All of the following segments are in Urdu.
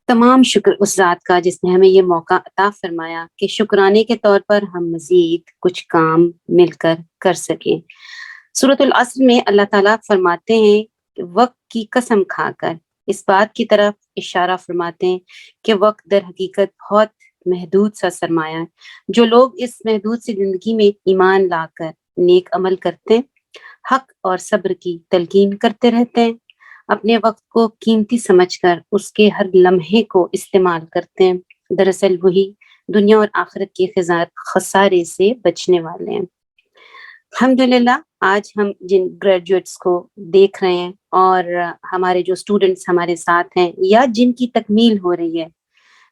تمام شکر اس ذات کا جس نے ہمیں یہ موقع عطا فرمایا کہ شکرانے کے طور پر ہم مزید کچھ کام مل کر سکیں۔ سورۃ العصر میں اللہ تعالیٰ فرماتے ہیں کہ وقت کی قسم کھا کر اس بات کی طرف اشارہ فرماتے ہیں کہ وقت در حقیقت بہت محدود سا سرمایہ ہے۔ جو لوگ اس محدود سی زندگی میں ایمان لا کر نیک عمل کرتے ہیں، حق اور صبر کی تلقین کرتے رہتے ہیں، اپنے وقت کو قیمتی سمجھ کر اس کے ہر لمحے کو استعمال کرتے ہیں، دراصل وہی دنیا اور آخرت کے خسارے سے بچنے والے ہیں۔ الحمدللہ آج ہم جن گریجویٹس کو دیکھ رہے ہیں اور ہمارے جو اسٹوڈنٹس ہمارے ساتھ ہیں یا جن کی تکمیل ہو رہی ہے،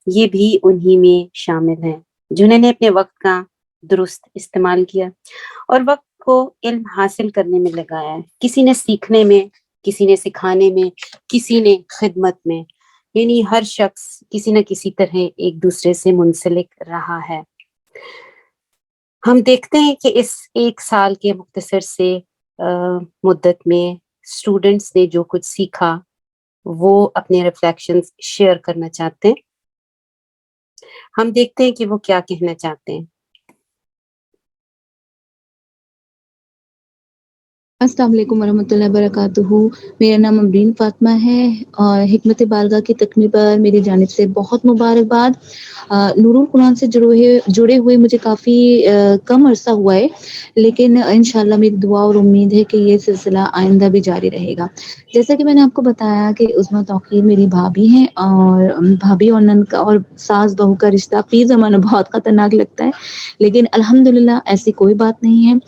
یہ بھی انہی میں شامل ہیں جنہوں نے اپنے وقت کا درست استعمال کیا اور وقت کو علم حاصل کرنے میں لگایا ہے، کسی نے سیکھنے میں، کسی نے سکھانے میں، کسی نے خدمت میں، یعنی ہر شخص کسی نہ کسی طرح ایک دوسرے سے منسلک رہا ہے۔ ہم دیکھتے ہیں کہ اس ایک سال کے مختصر سے مدت میں اسٹوڈنٹس نے جو کچھ سیکھا وہ اپنے ریفلیکشنز شیئر کرنا چاہتے ہیں۔ ہم دیکھتے ہیں کہ وہ کیا کہنا چاہتے ہیں۔ السلام علیکم ورحمۃ اللہ وبرکاتہ۔ میرا نام امرین فاطمہ ہے اور حکمت بالغہ کی تکمیل پر میری جانب سے بہت مبارکباد۔ نور القرآن سے جڑے ہوئے مجھے کافی کم عرصہ ہوا ہے، لیکن انشاءاللہ میری دعا اور امید ہے کہ یہ سلسلہ آئندہ بھی جاری رہے گا۔ جیسا کہ میں نے آپ کو بتایا کہ عظمیٰ توقیر میری بھابھی ہیں، اور بھابھی اور نند کا اور ساس بہو کا رشتہ فی زمانہ بہت خطرناک لگتا ہے، لیکن الحمدللہ ایسی کوئی بات نہیں ہے۔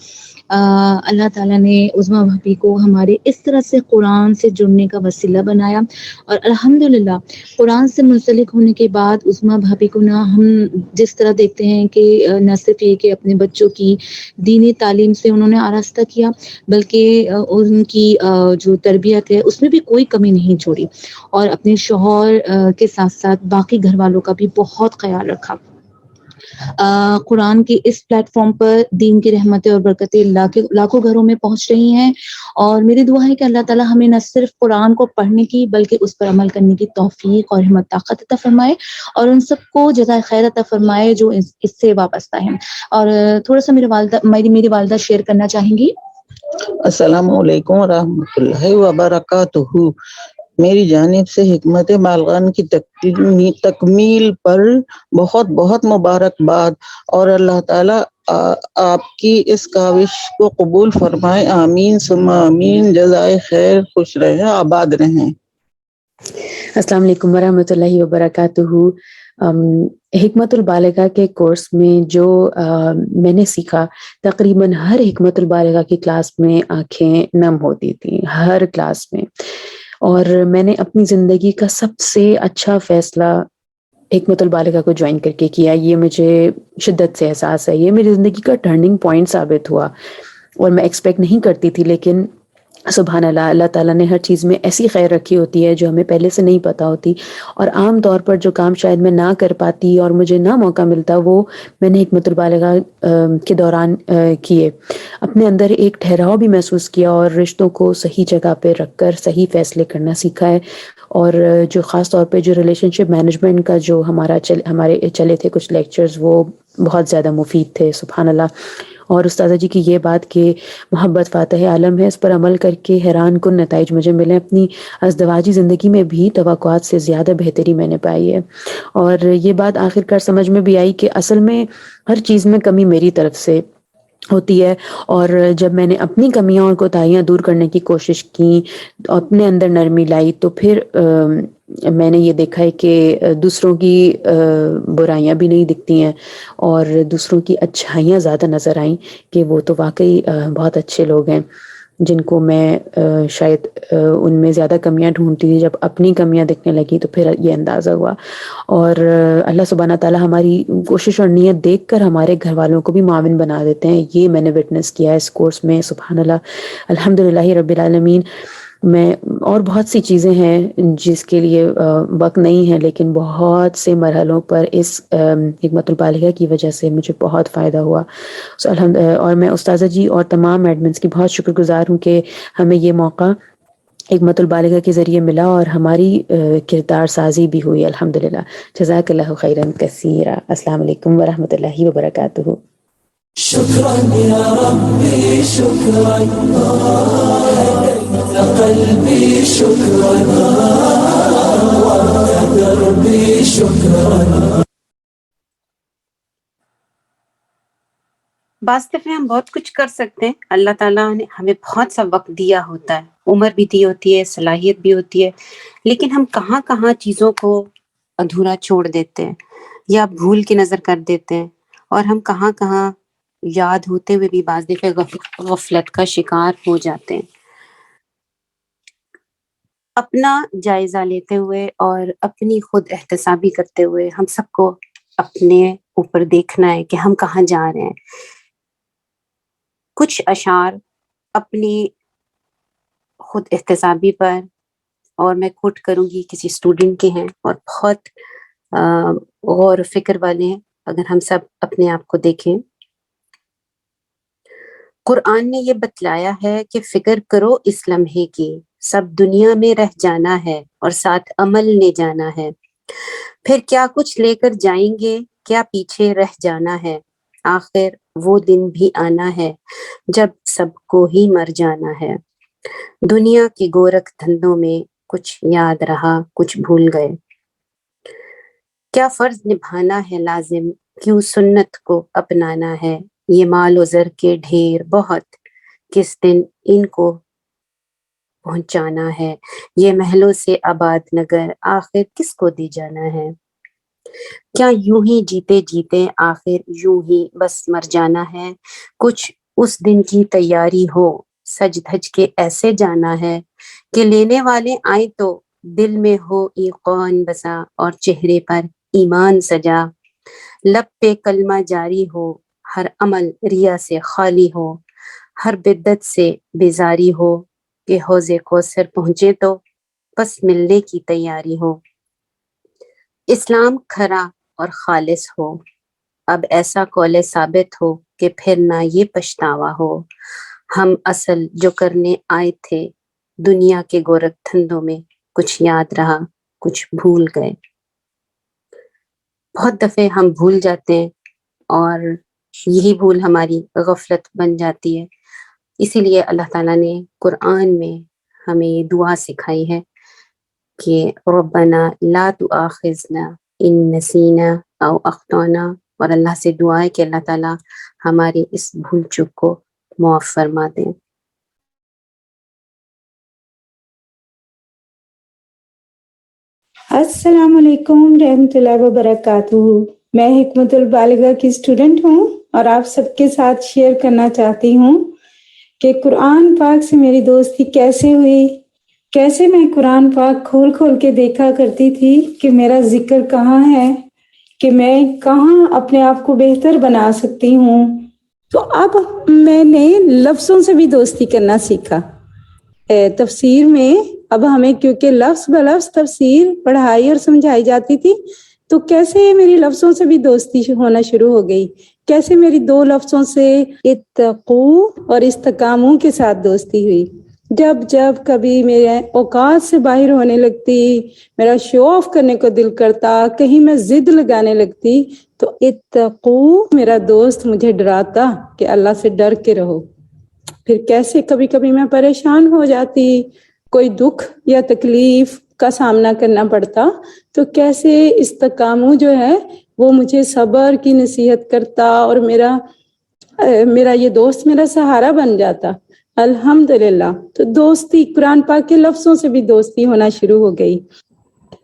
اللہ تعالیٰ نے عظمیٰ بھابھی کو ہمارے اس طرح سے قرآن سے جڑنے کا وسیلہ بنایا، اور الحمدللہ قرآن سے منسلک ہونے کے بعد عظمیٰ بھابھی کو نہ ہم جس طرح دیکھتے ہیں کہ نہ صرف یہ کہ اپنے بچوں کی دینی تعلیم سے انہوں نے آراستہ کیا، بلکہ ان کی جو تربیت ہے اس میں بھی کوئی کمی نہیں چھوڑی، اور اپنے شوہر کے ساتھ ساتھ باقی گھر والوں کا بھی بہت خیال رکھا۔ قرآن کے اس پلیٹ فارم پر دین کی رحمتیں اور برکتیں لاکھوں گھروں میں پہنچ رہی ہیں، اور میری دعا ہے کہ اللہ تعالیٰ ہمیں نہ صرف قرآن کو پڑھنے کی بلکہ اس پر عمل کرنے کی توفیق اور ہمت طاقت عطا فرمائے، اور ان سب کو جزائے خیر عطا فرمائے جو اس سے وابستہ ہیں۔ اور تھوڑا سا میری والدہ شیئر کرنا چاہیں گی۔ السلام علیکم ورحمۃ اللہ وبرکاتہ۔ میری جانب سے حکمت بالغان کی تکمیل پر بہت بہت مبارکباد، اور اللہ تعالیٰ آپ کی اس کاوش کو قبول فرمائے، آمین ثم آمین۔ جزائے خیر، خوش رہیں، آباد رہیں۔ السلام علیکم ورحمۃ اللہ وبرکاتہ۔ حکمت البالغہ کے کورس میں جو میں نے سیکھا، تقریباً ہر حکمت البالغہ کی کلاس میں آنکھیں نم ہوتی تھیں، ہر کلاس میں، اور میں نے اپنی زندگی کا سب سے اچھا فیصلہ حکمت البالغہ کو جوائن کر کے کیا۔ یہ مجھے شدت سے احساس ہے، یہ میری زندگی کا ٹرننگ پوائنٹ ثابت ہوا، اور میں ایکسپیکٹ نہیں کرتی تھی، لیکن سبحان اللہ، اللہ تعالیٰ نے ہر چیز میں ایسی خیر رکھی ہوتی ہے جو ہمیں پہلے سے نہیں پتہ ہوتی، اور عام طور پر جو کام شاید میں نہ کر پاتی اور مجھے نہ موقع ملتا، وہ میں نے حکمت البالغہ کے دوران کیے۔ اپنے اندر ایک ٹھہراؤ بھی محسوس کیا، اور رشتوں کو صحیح جگہ پہ رکھ کر صحیح فیصلے کرنا سیکھا ہے، اور جو خاص طور پہ جو ریلیشن شپ مینجمنٹ کا جو ہمارے چلے تھے کچھ لیکچرز، وہ بہت زیادہ مفید تھے، سبحان اللہ۔ اور استاذہ جی کی یہ بات کہ محبت فاتح عالم ہے، اس پر عمل کر کے حیران کن نتائج مجھے ملے۔ اپنی ازدواجی زندگی میں بھی توقعات سے زیادہ بہتری میں نے پائی ہے، اور یہ بات آخر کار سمجھ میں بھی آئی کہ اصل میں ہر چیز میں کمی میری طرف سے ہوتی ہے، اور جب میں نے اپنی کمیاں اور کوتاہیاں دور کرنے کی کوشش کی، اپنے اندر نرمی لائی، تو پھر میں نے یہ دیکھا ہے کہ دوسروں کی برائیاں بھی نہیں دکھتی ہیں، اور دوسروں کی اچھائیاں زیادہ نظر آئیں کہ وہ تو واقعی بہت اچھے لوگ ہیں، جن کو میں شاید ان میں زیادہ کمیاں ڈھونڈتی تھی۔ جب اپنی کمیاں دکھنے لگی تو پھر یہ اندازہ ہوا، اور اللہ سبحانہ تعالیٰ ہماری کوشش اور نیت دیکھ کر ہمارے گھر والوں کو بھی معاون بنا دیتے ہیں۔ یہ میں نے وٹنس کیا ہے اس کورس میں، سبحان اللہ، الحمدللہ رب العالمین۔ میں اور بہت سی چیزیں ہیں جس کے لیے وقت نہیں ہے، لیکن بہت سے مرحلوں پر اس حکمت البالغہ کی وجہ سے مجھے بہت فائدہ ہوا، اور میں استاذہ جی اور تمام ایڈمنس کی بہت شکر گزار ہوں کہ ہمیں یہ موقع حکمت البالغہ کے ذریعے ملا اور ہماری کردار سازی بھی ہوئی الحمدللہ. جزاک اللہ خیرا کثیرا. السلام علیکم ورحمۃ اللہ وبرکاتہ. شكرا يا ربي شكرا قلبي شكرا دربي شكرا. بعض دفعہ ہم بہت کچھ کر سکتے ہیں. اللہ تعالیٰ نے ہمیں بہت سا وقت دیا ہوتا ہے, عمر بھی دی ہوتی ہے, صلاحیت بھی ہوتی ہے, لیکن ہم کہاں کہاں چیزوں کو ادھورا چھوڑ دیتے ہیں یا بھول کے نظر کر دیتے ہیں, اور ہم کہاں کہاں یاد ہوتے ہوئے بھی بعض دفعہ غفلت کا شکار ہو جاتے ہیں. اپنا جائزہ لیتے ہوئے اور اپنی خود احتسابی کرتے ہوئے ہم سب کو اپنے اوپر دیکھنا ہے کہ ہم کہاں جا رہے ہیں. کچھ اشعار اپنی خود احتسابی پر, اور میں کوٹ کروں گی, کسی اسٹوڈنٹ کے ہیں اور بہت غور و فکر والے ہیں. اگر ہم سب اپنے آپ کو دیکھیں, قرآن نے یہ بتلایا ہے کہ فکر کرو اس لمحے کی, سب دنیا میں رہ جانا ہے اور ساتھ عمل نے جانا ہے. پھر کیا کچھ لے کر جائیں گے, کیا پیچھے رہ جانا ہے. آخر وہ دن بھی آنا ہے جب سب کو ہی مر جانا ہے. دنیا کے گورکھ دھندوں میں کچھ یاد رہا, کچھ بھول گئے. کیا فرض نبھانا ہے لازم, کیوں سنت کو اپنانا ہے. یہ مال و زر کے ڈھیر بہت, کس دن ان کو پہنچانا ہے. یہ محلوں سے آباد نگر, آخر کس کو دی جانا ہے. کیا یوں ہی جیتے جیتے آخر یوں ہی بس مر جانا ہے. کچھ اس دن کی تیاری ہو, سج دھج کے ایسے جانا ہے کہ لینے والے آئیں تو دل میں ہو ایقان بسا, اور چہرے پر ایمان سجا. لب پہ کلمہ جاری ہو, ہر عمل ریا سے خالی ہو. ہر بدعت سے بیزاری ہو, کہ حوض کوثر پہنچے تو بس ملنے کی تیاری ہو. اسلام کھرا اور خالص ہو, اب ایسا قول ثابت ہو کہ پھر نہ یہ پچھتاوا ہو. ہم اصل جو کرنے آئے تھے دنیا کے گورکھ دھندوں میں, کچھ یاد رہا کچھ بھول گئے. بہت دفعے ہم بھول جاتے ہیں اور یہی بھول ہماری غفلت بن جاتی ہے. اسی لیے اللہ تعالیٰ نے قرآن میں ہمیں یہ دعا سکھائی ہے کہ ربنا لا تؤاخذنا ان نسینا او اخطانا, اور اللہ سے دعا ہے کہ اللہ تعالیٰ ہماری اس بھول چک کو معاف فرما دیں. السلام علیکم رحمۃ اللہ وبرکاتہ. میں حکمت البالغہ کی اسٹوڈنٹ ہوں اور آپ سب کے ساتھ شیئر کرنا چاہتی ہوں کہ قرآن پاک سے میری دوستی کیسے ہوئی. کیسے میں قرآن پاک کھول کھول کے دیکھا کرتی تھی کہ میرا ذکر کہاں ہے, کہ میں کہاں اپنے آپ کو بہتر بنا سکتی ہوں. تو اب میں نے لفظوں سے بھی دوستی کرنا سیکھا. تفسیر میں اب ہمیں کیونکہ لفظ بلفظ تفسیر پڑھائی اور سمجھائی جاتی تھی, تو کیسے میری لفظوں سے بھی دوستی ہونا شروع ہو گئی. کیسے میری دو لفظوں سے اتقو اور استقامو کے ساتھ دوستی ہوئی. جب جب کبھی میرے اوقات سے باہر ہونے لگتی, میرا شو آف کرنے کو دل کرتا, کہیں میں ضد لگانے لگتی, تو اتقو میرا دوست مجھے ڈراتا کہ اللہ سے ڈر کے رہو. پھر کیسے کبھی کبھی میں پریشان ہو جاتی, کوئی دکھ یا تکلیف کا سامنا کرنا پڑتا, تو کیسے استقامو جو ہے وہ مجھے صبر کی نصیحت کرتا اور میرا یہ دوست میرا سہارا بن جاتا. الحمدللہ. تو دوستی قرآن پاک کے لفظوں سے بھی دوستی ہونا شروع ہو گئی.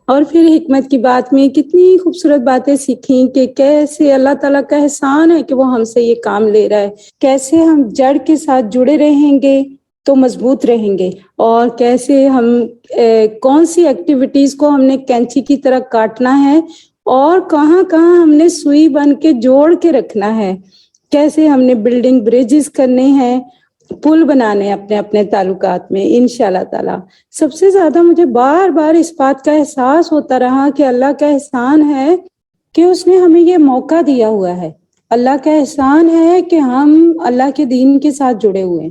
اور پھر حکمت کی بات میں کتنی خوبصورت باتیں سیکھیں کہ کیسے اللہ تعالیٰ کا احسان ہے کہ وہ ہم سے یہ کام لے رہا ہے. کیسے ہم جڑ کے ساتھ جڑے رہیں گے تو مضبوط رہیں گے, اور کیسے ہم کون سی ایکٹیویٹیز کو ہم نے کینچی کی طرح کاٹنا ہے اور کہاں کہاں ہم نے سوئی بن کے جوڑ کے رکھنا ہے. کیسے ہم نے بلڈنگ بریجز کرنے ہیں, پل بنانے اپنے اپنے تعلقات میں انشاءاللہ تعالی. سب سے زیادہ مجھے بار بار اس بات کا احساس ہوتا رہا کہ اللہ کا احسان ہے کہ اس نے ہمیں یہ موقع دیا ہوا ہے. اللہ کا احسان ہے کہ ہم اللہ کے دین کے ساتھ جڑے ہوئے ہیں.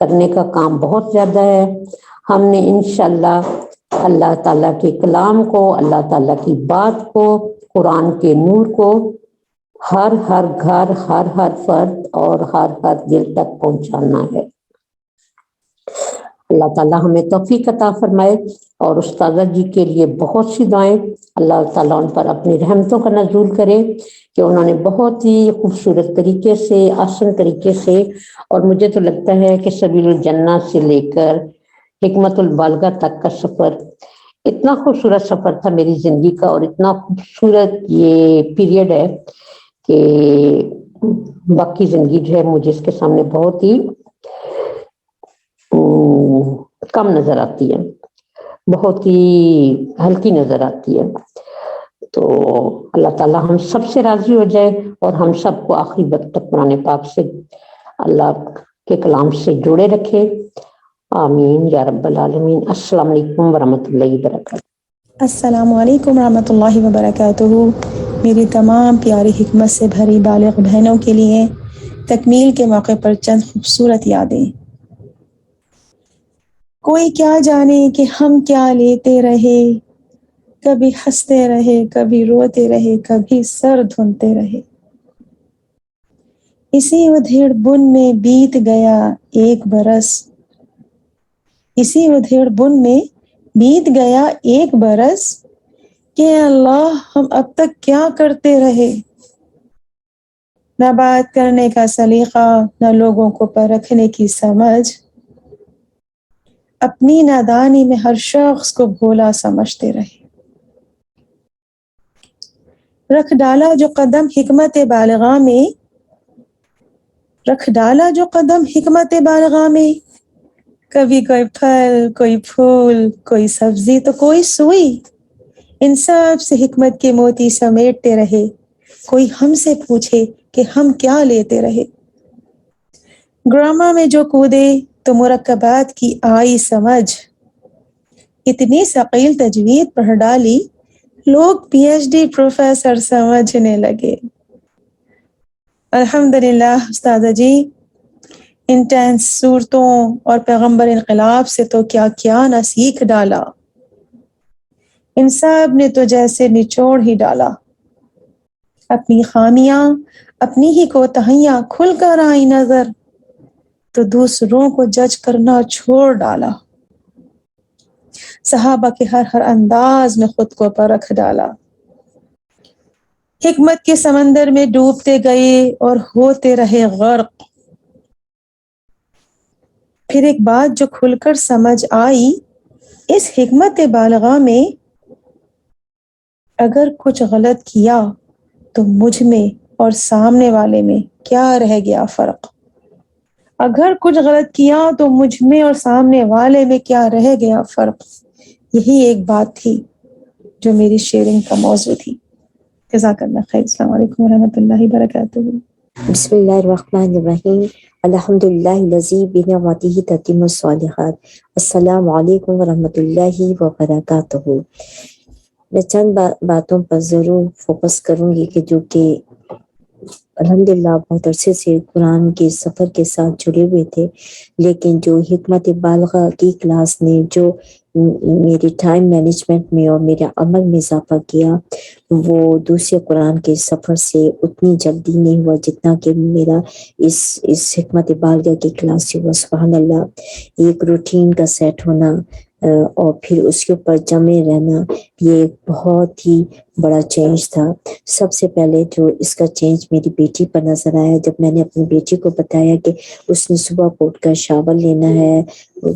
کرنے کا کام بہت زیادہ ہے. ہم نے انشاءاللہ اللہ تعالیٰ کے کلام کو، اللہ تعالیٰ کی بات کو، قرآن کے نور کو ہر گھر، ہر فرد اور ہر دل تک پہنچانا ہے. اللہ تعالیٰ ہمیں توفیق عطا فرمائے. اور استاذہ جی کے لیے بہت سی دعائیں، اللہ تعالیٰ ان پر اپنی رحمتوں کا نزول کرے کہ انہوں نے بہت ہی خوبصورت طریقے سے، آسان طریقے سے، اور مجھے تو لگتا ہے کہ سبیل الجنہ سے لے کر حکمت البالغہ تک کا سفر اتنا خوبصورت سفر تھا میری زندگی کا، اور اتنا خوبصورت یہ پیریڈ ہے کہ باقی زندگی جو ہے مجھے اس کے سامنے بہت ہی کم نظر آتی ہے، بہت ہی ہلکی نظر آتی ہے. تو اللہ تعالیٰ ہم سب سے راضی ہو جائے اور ہم سب کو آخری وقت تک قرآن پاک سے، اللہ کے کلام سے جوڑے رکھے. آمین یا رب العالمین. السلام علیکم ورحمۃ اللہ وبرکاتہ. السلام علیکم ورحمۃ اللہ وبرکاتہ. میری تمام پیاری حکمت سے بھری بالغ بہنوں کے لیے تکمیل کے موقع پر چند خوبصورت یادیں. کوئی کیا جانے کہ ہم کیا لیتے رہے، کبھی ہنستے رہے، کبھی روتے رہے، کبھی سر دھنتے رہے. اسی ادھیڑ بن میں بیت گیا ایک برس، اسی ادھیڑ بن میں بیت گیا ایک برس، کہ اللہ ہم اب تک کیا کرتے رہے. نہ بات کرنے کا سلیقہ، نہ لوگوں کو پرکھنے کی سمجھ، اپنی نادانی میں ہر شخص کو بھولا سمجھتے رہے. رکھ ڈالا جو قدم حکمت بالغہ میں، رکھ ڈالا جو قدم حکمت بالغہ میں، کبھی کوئی پھل، کوئی پھول، کوئی سبزی تو کوئی سوئی، ان سب سے حکمت کے موتی سمیٹتے رہے. کوئی ہم سے پوچھے کہ ہم کیا لیتے رہے. گرامر میں جو کودے تو مرکبات کی آئی سمجھ، اتنی ثقیل تجوید پڑھ ڈالی لوگ پی ایچ ڈی پروفیسر سمجھنے لگے. الحمدللہ استاذہ جی، انٹینس صورتوں اور پیغمبر انقلاب سے تو کیا کیا نہ سیکھ ڈالا. ان سب نے تو جیسے نچوڑ ہی ڈالا. اپنی خامیاں، اپنی ہی کوتاہیاں کھل کر آئی نظر، تو دوسروں کو جج کرنا چھوڑ ڈالا. صحابہ کے ہر انداز میں خود کو پرکھ ڈالا. حکمت کے سمندر میں ڈوبتے گئے اور ہوتے رہے غرق. پھر ایک بات جو کھل کر سمجھ آئی اس حکمت بالغہ میں، اگر کچھ غلط کیا تو مجھ میں اور سامنے والے میں کیا رہ گیا فرق. اگر کچھ غلط کیا تو مجھ میں اور سامنے والے میں کیا رہ گیا فرق. یہی ایک بات تھی جو میری شیئرنگ کا موضوع تھی. جزاک اللہ خیر. السلام علیکم ورحمۃ اللہ وبرکاتہ. بسم اللہ الرحمن الرحیم. الحمد للہ الذی بنعمتہ تتم الصالحات. السلام علیکم ورحمۃ اللہ وبرکاتہ. میں چند باتوں پر ضرور فوکس کروں گی کہ جو کہ الحمدللہ بہت عرصے سے قرآن کے سفر کے ساتھ جڑے ہوئے تھے، لیکن جو حکمت بالغہ کی کلاس نے جو میری ٹائم مینجمنٹ میں اور میرے عمل میں اضافہ کیا، وہ دوسرے قرآن کے سفر سے اتنی جلدی نہیں ہوا جتنا کہ میرا اس حکمت بالغہ کی کلاس سے ہوا. سبحان اللہ. ایک روٹین کا سیٹ ہونا اور پھر اس کے اوپر جمے رہنا، یہ بہت ہی بڑا چینج تھا. سب سے پہلے جو اس کا چینج میری بیٹی پر نظر آیا، جب میں نے اپنی بیٹی کو بتایا کہ اس نے صبح کو اٹھ کر شاور لینا ہے،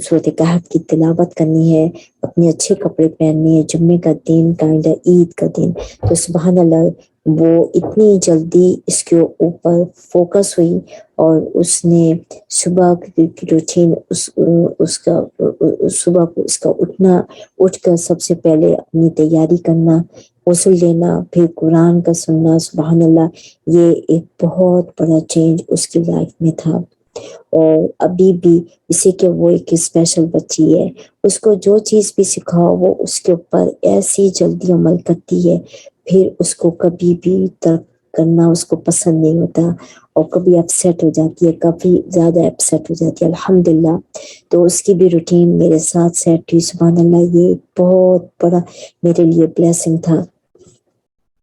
سورۃ کہف کی تلاوت کرنی ہے، اپنے اچھے کپڑے پہننے ہیں، جمعے کا دن عید کا دن، تو سبحان اللہ وہ اتنی جلدی اس کے اوپر فوکس ہوئی اور اس نے صبح کی روٹین صبح کو اس کا اٹھ کر سب سے پہلے اپنی تیاری کرنا، غسل لینا، پھر قرآن کا سننا. سبحان اللہ، یہ ایک بہت بڑا چینج اس کی لائف میں تھا. اور ابھی بھی اسی کے وہ ایک اسپیشل بچی ہے، اس کو جو چیز بھی سکھاؤ وہ اس کے اوپر ایسی جلدی عمل کرتی ہے، پھر اس کو کبھی بھی ترک کرنا اس کو پسند نہیں ہوتا اور کبھی اپسیٹ ہو جاتی ہے، کافی زیادہ اپسیٹ ہو جاتی ہے الحمدللہ. تو اس کی بھی روٹین میرے ساتھ سیٹ ہوئی. سبحان اللہ، یہ بہت بڑا میرے لیے بلیسنگ تھا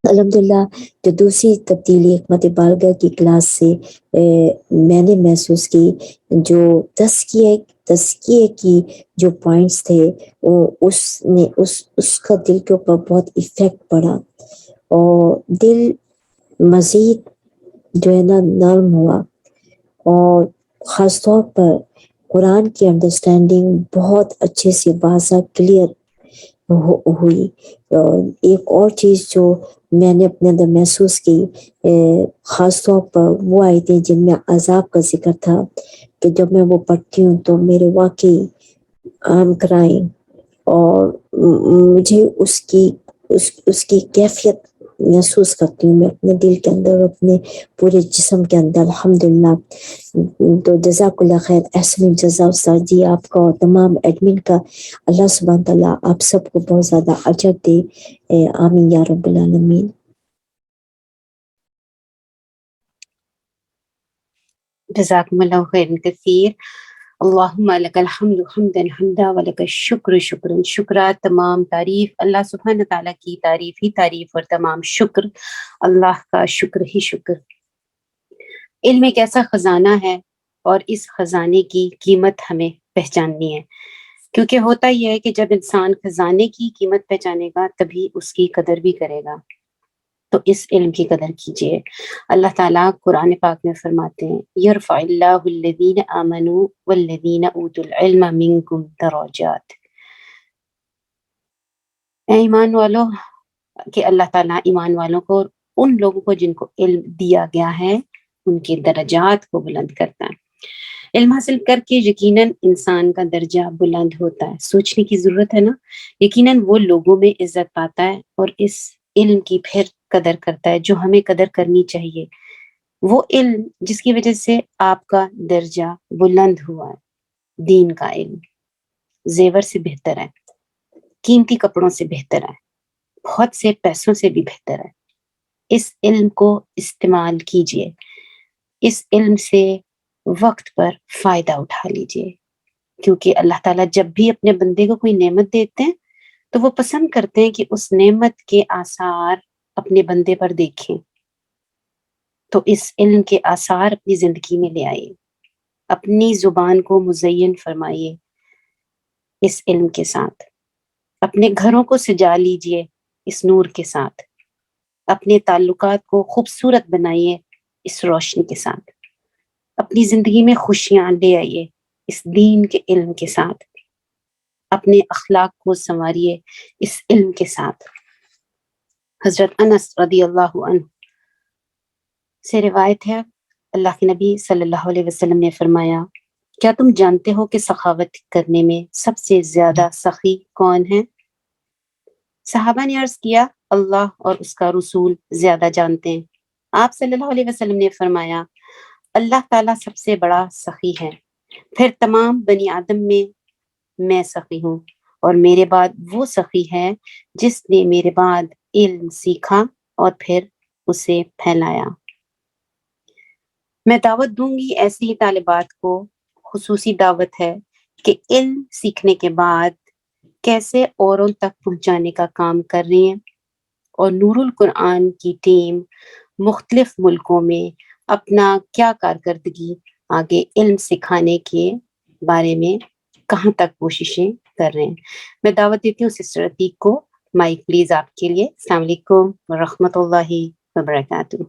الحمدللہ. جو دوسری تبدیلی حکمت بالغہ کی کلاس سے میں نے محسوس کی، جو تزکیے کی جو پوائنٹس تھے اس کا دل کے اوپر بہت ایفیکٹ پڑا اور دل مزید جو ہے نا نرم ہوا. اور خاص طور پر قرآن کی انڈرسٹینڈنگ بہت اچھے سے واضح کلیئر ہوئی. ایک اور چیز جو میں نے اپنے اندر محسوس کی، خاص طور پر وہ آیتیں جن میں عذاب کا ذکر تھا، کہ جب میں وہ پڑھتی ہوں تو میرے واقعی آم کرائیں، اور مجھے اس کی کیفیت محسوس کرتی ہوں میں اپنے دل کے اندر، اپنے پورے جسم کے اندر الحمدللہ. تو جزاک اللہ خیر، احسن الجزا استاد جی آپ کا اور تمام ایڈمن کا. اللہ سبحانہ تعالیٰ آپ سب کو بہت زیادہ اجر دے، آمین یا رب العالمین. جزاکم اللہ خیر کثیر. اللہم لک الحمد حمدا حمدا ولک الشکر شکرا شکرا. تمام تعریف اللہ سبحانہ تعالیٰ کی، تعریف ہی تعریف اور تمام شکر اللہ کا، شکر ہی شکر. علم ایک ایسا خزانہ ہے اور اس خزانے کی قیمت ہمیں پہچاننی ہے، کیونکہ ہوتا یہ ہے کہ جب انسان خزانے کی قیمت پہچانے گا تبھی اس کی قدر بھی کرے گا. تو اس علم کی قدر کیجیے. اللہ تعالیٰ قرآن پاک میں فرماتے ہیں یرفع اللہ الذین آمنوا والذین اوتوا العلم منکم درجات. اے ایمان والو، کہ اللہ تعالیٰ ایمان والوں کو اور ان لوگوں کو جن کو علم دیا گیا ہے ان کے درجات کو بلند کرتا ہے. علم حاصل کر کے یقیناً انسان کا درجہ بلند ہوتا ہے. سوچنے کی ضرورت ہے نا. یقیناً وہ لوگوں میں عزت پاتا ہے اور اس علم کی پھر قدر کرتا ہے جو ہمیں قدر کرنی چاہیے. وہ علم جس کی وجہ سے آپ کا درجہ بلند ہوا ہے. دین کا علم زیور سے بہتر ہے، قیمتی کپڑوں سے بہتر ہے، بہت سے پیسوں سے بھی بہتر ہے. اس علم کو استعمال کیجیے، اس علم سے وقت پر فائدہ اٹھا لیجیے، کیونکہ اللہ تعالیٰ جب بھی اپنے بندے کو کوئی نعمت دیتے ہیں تو وہ پسند کرتے ہیں کہ اس نعمت کے آثار اپنے بندے پر دیکھیں. تو اس علم کے آثار اپنی زندگی میں لے آئیے، اپنی زبان کو مزین فرمائیے اس علم کے ساتھ، اپنے گھروں کو سجا لیجیے اس نور کے ساتھ، اپنے تعلقات کو خوبصورت بنائیے اس روشنی کے ساتھ، اپنی زندگی میں خوشیاں لے آئیے اس دین کے علم کے ساتھ، اپنے اخلاق کو سنواریے اس علم کے ساتھ. حضرت انس رضی اللہ عنہ سے روایت ہے، اللہ کے نبی صلی اللہ علیہ وسلم نے فرمایا، کیا تم جانتے ہو کہ سخاوت کرنے میں سب سے زیادہ سخی کون ہے؟ صحابہ نے عرض کیا، اللہ اور اس کا رسول زیادہ جانتے ہیں. آپ صلی اللہ علیہ وسلم نے فرمایا، اللہ تعالیٰ سب سے بڑا سخی ہے، پھر تمام بنی آدم میں سخی ہوں، اور میرے بعد وہ سخی ہے جس نے میرے بعد علم سیکھا اور پھر اسے پھیلایا. میں دعوت دوں گی ایسی ہی طالبات کو، خصوصی دعوت ہے کہ علم سیکھنے کے بعد کیسے اوروں تک پہنچانے کا کام کر رہی ہیں. اور نور القرآن کی ٹیم مختلف ملکوں میں اپنا کیا کارکردگی آگے علم سکھانے کے بارے میں کہاں تک کوششیں کر رہے ہیں. میں دعوت دیتی ہوں سسٹر عتیق کو. مائک پلیز آپ کے لیے. السلام علیکم ورحمۃ اللہ وبرکاتہ.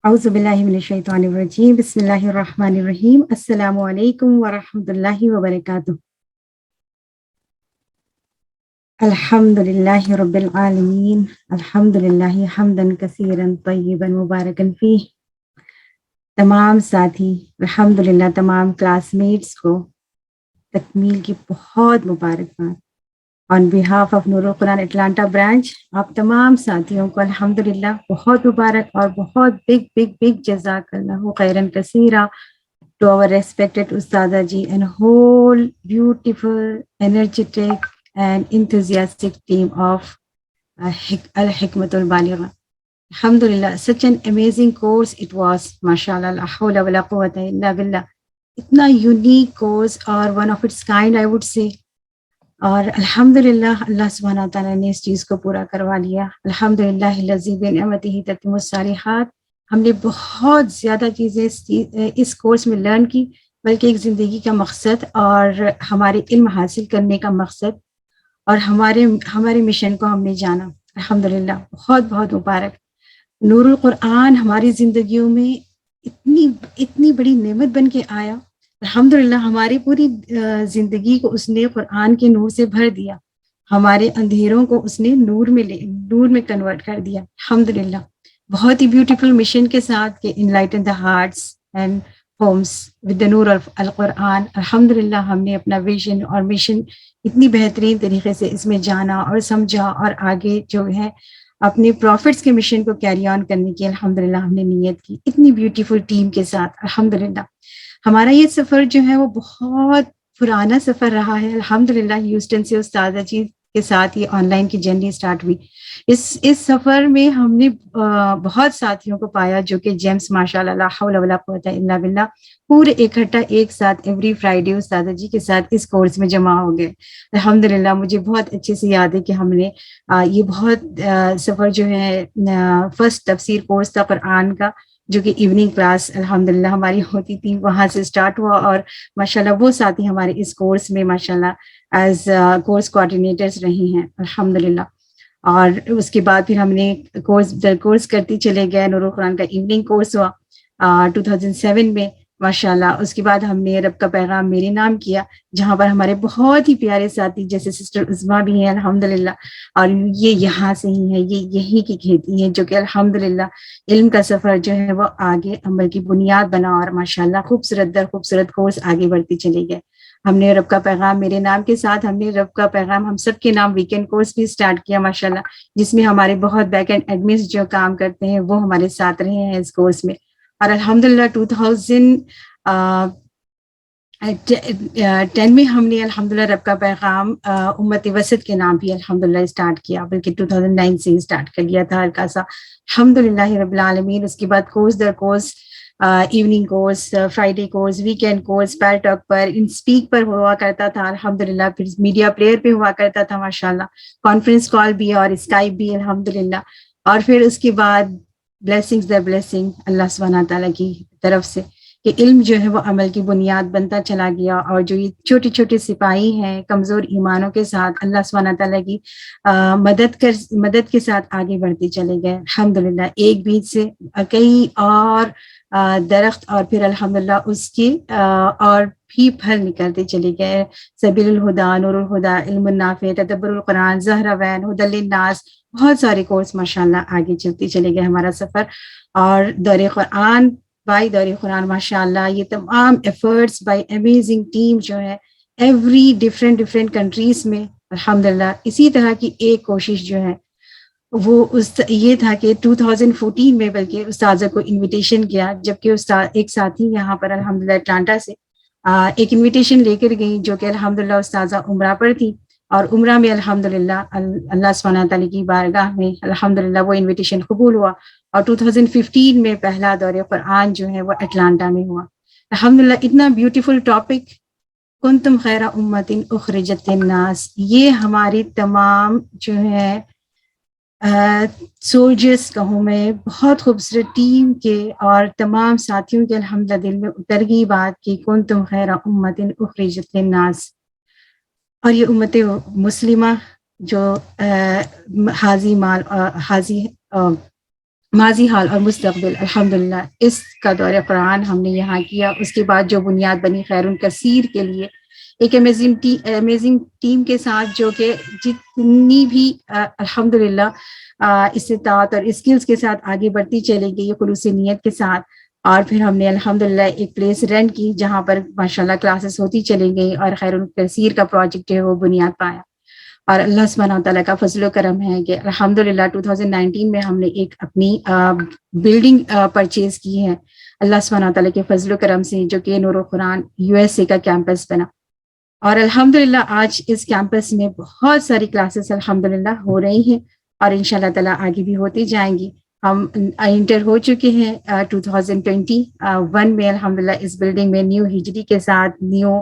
اعوذ باللہ من الشیطان الرجیم بسم اللہ الرحمن الرحیم السلام علیکم ورحمۃ اللہ وبرکاتہ. الحمد للہ رب العالمین الحمد للہ حمدا کثیرا طیبا مبارکا فیہ. تمام ساتھی الحمدللہ تمام کلاس میٹس کو تکمیل کی بہت مبارکباد. آن بہاف آف نور القرآن اٹلانٹا برانچ آپ تمام ساتھیوں کو الحمدللہ بہت مبارک اور بہت بگ جزاک اللہ خیرا کثیرا. ٹو آور ریسپیکٹڈ استاذہ ji and whole beautiful energetic and enthusiastic team of Al-Hikmat al-Baligha. Alhamdulillah, such an amazing course it was. MashaAllah, la hawla wa la quwwata illa billah. Itna unique course or one of its kind, I would say. اور الحمدللہ اللہ سبحانہ تعالیٰ نے اس چیز کو پورا کروا لیا. الحمدللہ الذی بنعمتہ تتم الصالحات. ہم نے بہت زیادہ چیزیں اس کورس میں لرن کی، بلکہ ایک زندگی کا مقصد اور ہمارے علم حاصل کرنے کا مقصد اور ہمارے مشن کو ہم نے جانا. الحمدللہ بہت بہت مبارک. نور القرآن ہماری زندگیوں میں اتنی بڑی نعمت بن کے آیا. الحمدللہ ہماری پوری زندگی کو اس نے قرآن کے نور سے بھر دیا. ہمارے اندھیروں کو اس نے نور میں کنورٹ کر دیا. الحمدللہ بہت ہی بیوٹیفل مشن کے ساتھ کہ enlighten the hearts and homes with the Noor of القرآن. الحمدللہ ہم نے اپنا ویژن اور مشن اتنی بہترین طریقے سے اس میں جانا اور سمجھا اور آگے جو ہے اپنے پروفٹس کے مشن کو کیری آن کرنے کی الحمدللہ ہم نے نیت کی اتنی بیوٹیفل ٹیم کے ساتھ. الحمدللہ ہمارا یہ سفر جو ہے وہ بہت پرانا سفر رہا ہے. الحمدللہ ہیوسٹن سے استاذہ جی کے ساتھ یہ آن لائن کی جرنی اسٹارٹ ہوئی. اس سفر میں ہم نے بہت ساتھیوں کو پایا جو کہ جیمس ماشاءاللہ لا حول ولا قوت الا باللہ پورے اکٹھا ایک ساتھ ایوری فرائیڈے استاذہ جی کے ساتھ اس کورس میں جمع ہو گئے. الحمدللہ مجھے بہت اچھے سے یاد ہے کہ ہم نے یہ بہت سفر جو ہے فرسٹ تفسیر کورس تھا قرآن کا جو کہ ایوننگ کلاس الحمدللہ ہماری ہوتی تھی، وہاں سے اسٹارٹ ہوا اور ماشاءاللہ وہ ساتھی ہمارے اس کورس میں ماشاءاللہ ایز کورس کوآرڈینیٹرز رہے ہیں الحمدللہ. اور اس کے بعد پھر ہم نے کورس کرتی چلے گئے. نور القرآن کا ایوننگ کورس ہوا 2007 میں ماشاءاللہ. اس کے بعد ہم نے رب کا پیغام میرے نام کیا جہاں پر ہمارے بہت ہی پیارے ساتھی جیسے سسٹر عظمیٰ بھی ہیں الحمدللہ، اور یہ یہاں سے ہی ہیں، یہ یہی کی کھیتی ہیں جو کہ الحمدللہ علم کا سفر جو ہے وہ آگے عمل کی بنیاد بنا اور ماشاءاللہ خوبصورت در خوبصورت کورس آگے بڑھتی چلی گئے. ہم نے رب کا پیغام میرے نام کے ساتھ ہم نے رب کا پیغام ہم سب کے نام ویکینڈ کورس بھی اسٹارٹ کیا ماشاءاللہ، جس میں ہمارے بہت بیک اینڈ ایڈمنس جو کام کرتے ہیں وہ ہمارے ساتھ رہے ہیں اس کورس میں. اور الحمدللہ 2010 میں ہم نے الحمدللہ رب کا پیغام امت وسط کے نام بھی الحمدللہ اسٹارٹ کیا، بلکہ 2009 سے اسٹارٹ کر لیا تھا ہلکا سا الحمدللہ رب العالمین. اس کے بعد کورس در course evening course, Friday course, weekend course peer talk پر ان اسپیک پر ہوا کرتا تھا الحمدللہ. پھر میڈیا پلیئر پہ ہوا کرتا تھا ماشاءاللہ، کانفرنس کال بھی اور اسکائپ بھی الحمدللہ. اور پھر اس کے بعد بلیسنگز دا بلیسنگ اللہ سبحانہ تعالیٰ کی طرف سے کہ علم جو ہے وہ عمل کی بنیاد بنتا چلا گیا. اور جو یہ چھوٹے چھوٹے سپاہی ہیں کمزور ایمانوں کے ساتھ اللہ سبحانہ تعالیٰ کی مدد کے ساتھ آگے بڑھتے چلے گئے الحمدللہ. ایک بیج سے کئی اور درخت اور پھر الحمدللہ اس کے اور بھی پھل نکلتے چلے گئے. سبیل الہدا، نور الہدا، علم النافع، تدبر القرآن، زہراوین، ہدی للناس، بہت سارے کورس ماشاءاللہ آگے چلتے چلے گئے ہمارا سفر. اور دور قرآن بائی دور قرآن ماشاءاللہ یہ تمام ایفرٹس بائی امیزنگ ٹیم جو ہے ایوری ڈفرینٹ کنٹریز میں الحمدللہ. اسی طرح کی ایک کوشش جو ہے وہ یہ تھا کہ 2014 میں بلکہ استاذہ کو انویٹیشن کیا، جبکہ ایک ساتھی یہاں پر الحمدللہ اٹلانٹا سے ایک انویٹیشن لے کر گئی جو کہ الحمدللہ استاذہ عمرہ پر تھی. اور عمرہ میں الحمدللہ اللہ سبحانہ تعالیٰ کی بارگاہ میں الحمدللہ وہ انویٹیشن قبول ہوا. اور 2015 میں پہلا دور قرآن جو ہے وہ اٹلانٹا میں ہوا الحمدللہ. اتنا بیوٹیفل ٹاپک کنتم خیر امت اخرجت للناس، یہ ہماری تمام جو ہے سولجرس کہوں میں بہت خوبصورت ٹیم کے اور تمام ساتھیوں کے الحمدللہ دل میں اتر گئی بات کہ کنتم خیر امت اخرجت للناس. اور یہ امت مسلمہ جو حاضی ماضی حال اور مستقبل الحمدللہ اس کا دورہ قرآن ہم نے یہاں کیا. اس کے بعد جو بنیاد بنی خیر کثیر کے لیے ایک امیزنگ ٹیم کے ساتھ جو کہ جتنی بھی الحمدللہ استطاعت اور اسکلز کے ساتھ آگے بڑھتی چلے گئی خلوص نیت کے ساتھ. اور پھر ہم نے الحمدللہ ایک پلیس رینٹ کی جہاں پر ماشاءاللہ کلاسز ہوتی چلی گئی اور خیر کثیر کا پروجیکٹ ہے وہ بنیاد پایا. اور اللہ سبحانہ و تعالیٰ کا فضل و کرم ہے کہ الحمدللہ 2019 میں ہم نے ایک اپنی بلڈنگ پرچیز کی ہے اللہ سبحانہ و تعالیٰ کے فضل و کرم سے, جو کہ نور القرآن USA کا کیمپس بنا. اور الحمدللہ آج اس کیمپس میں بہت ساری کلاسز الحمدللہ ہو رہی ہیں اور انشاءاللہ تعالیٰ آگے بھی ہوتی جائیں گی. ہم انٹر ہو چکے ہیں 2021 میں الحمدللہ اس بلڈنگ میں نیو ہجری کے ساتھ نیو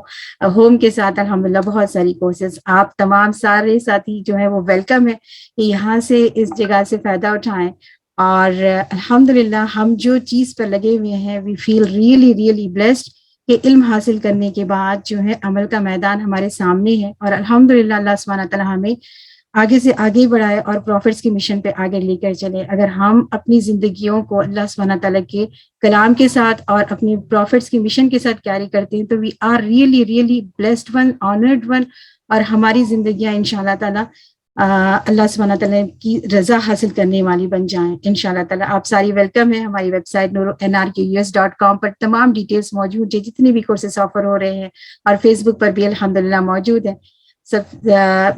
ہوم کے ساتھ الحمدللہ بہت ساری کورسز. آپ تمام سارے ساتھی جو ہیں وہ ویلکم ہے کہ یہاں سے اس جگہ سے فائدہ اٹھائیں. اور الحمدللہ ہم جو چیز پر لگے ہوئے ہیں وی فیل ریئلی بلیسڈ کہ علم حاصل کرنے کے بعد جو ہے عمل کا میدان ہمارے سامنے ہے. اور الحمدللہ اللہ سبحانہ تعالیٰ ہمیں آگے سے آگے بڑھائے اور پروفٹس کی مشن پہ آگے لے کر چلے. اگر ہم اپنی زندگیوں کو اللہ سبحانہ تعالیٰ کے کلام کے ساتھ اور اپنی پروفٹس کی مشن کے ساتھ کیری کرتے ہیں تو we are really blessed one, honoured one. اور ہماری زندگیاں انشاءاللہ تعالیٰ اللہ سبحانہ تعالیٰ کی رضا حاصل کرنے والی بن جائیں انشاءاللہ تعالیٰ. آپ ساری ویلکم ہے. ہماری ویب سائٹ nrkus.com پر تمام ڈیٹیلز موجود ہے, جتنے بھی کورسز آفر ہو رہے ہیں, اور فیس بک پر بھی الحمدللہ موجود ہے. سب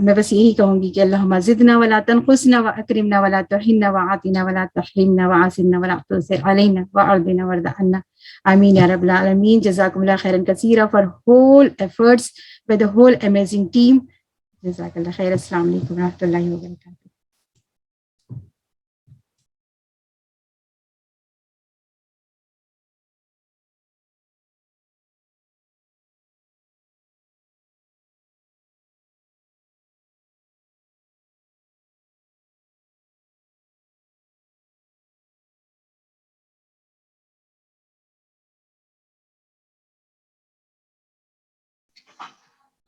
میں بس یہی کہوں گی کہ اللہم زدنا ولا تنقصنا واکرمنا ولا تہنا وعافنا ولا تحرمنا وعاصمنا ولا تؤثر علینا وارضنا وارض عنا. آمین یا رب العالمین. جزاکم اللہ خیرا کثیرا for whole efforts by the whole amazing team. جزاک اللہ خیر. السلام علیکم و رحمۃ اللہ وبرکاتہ.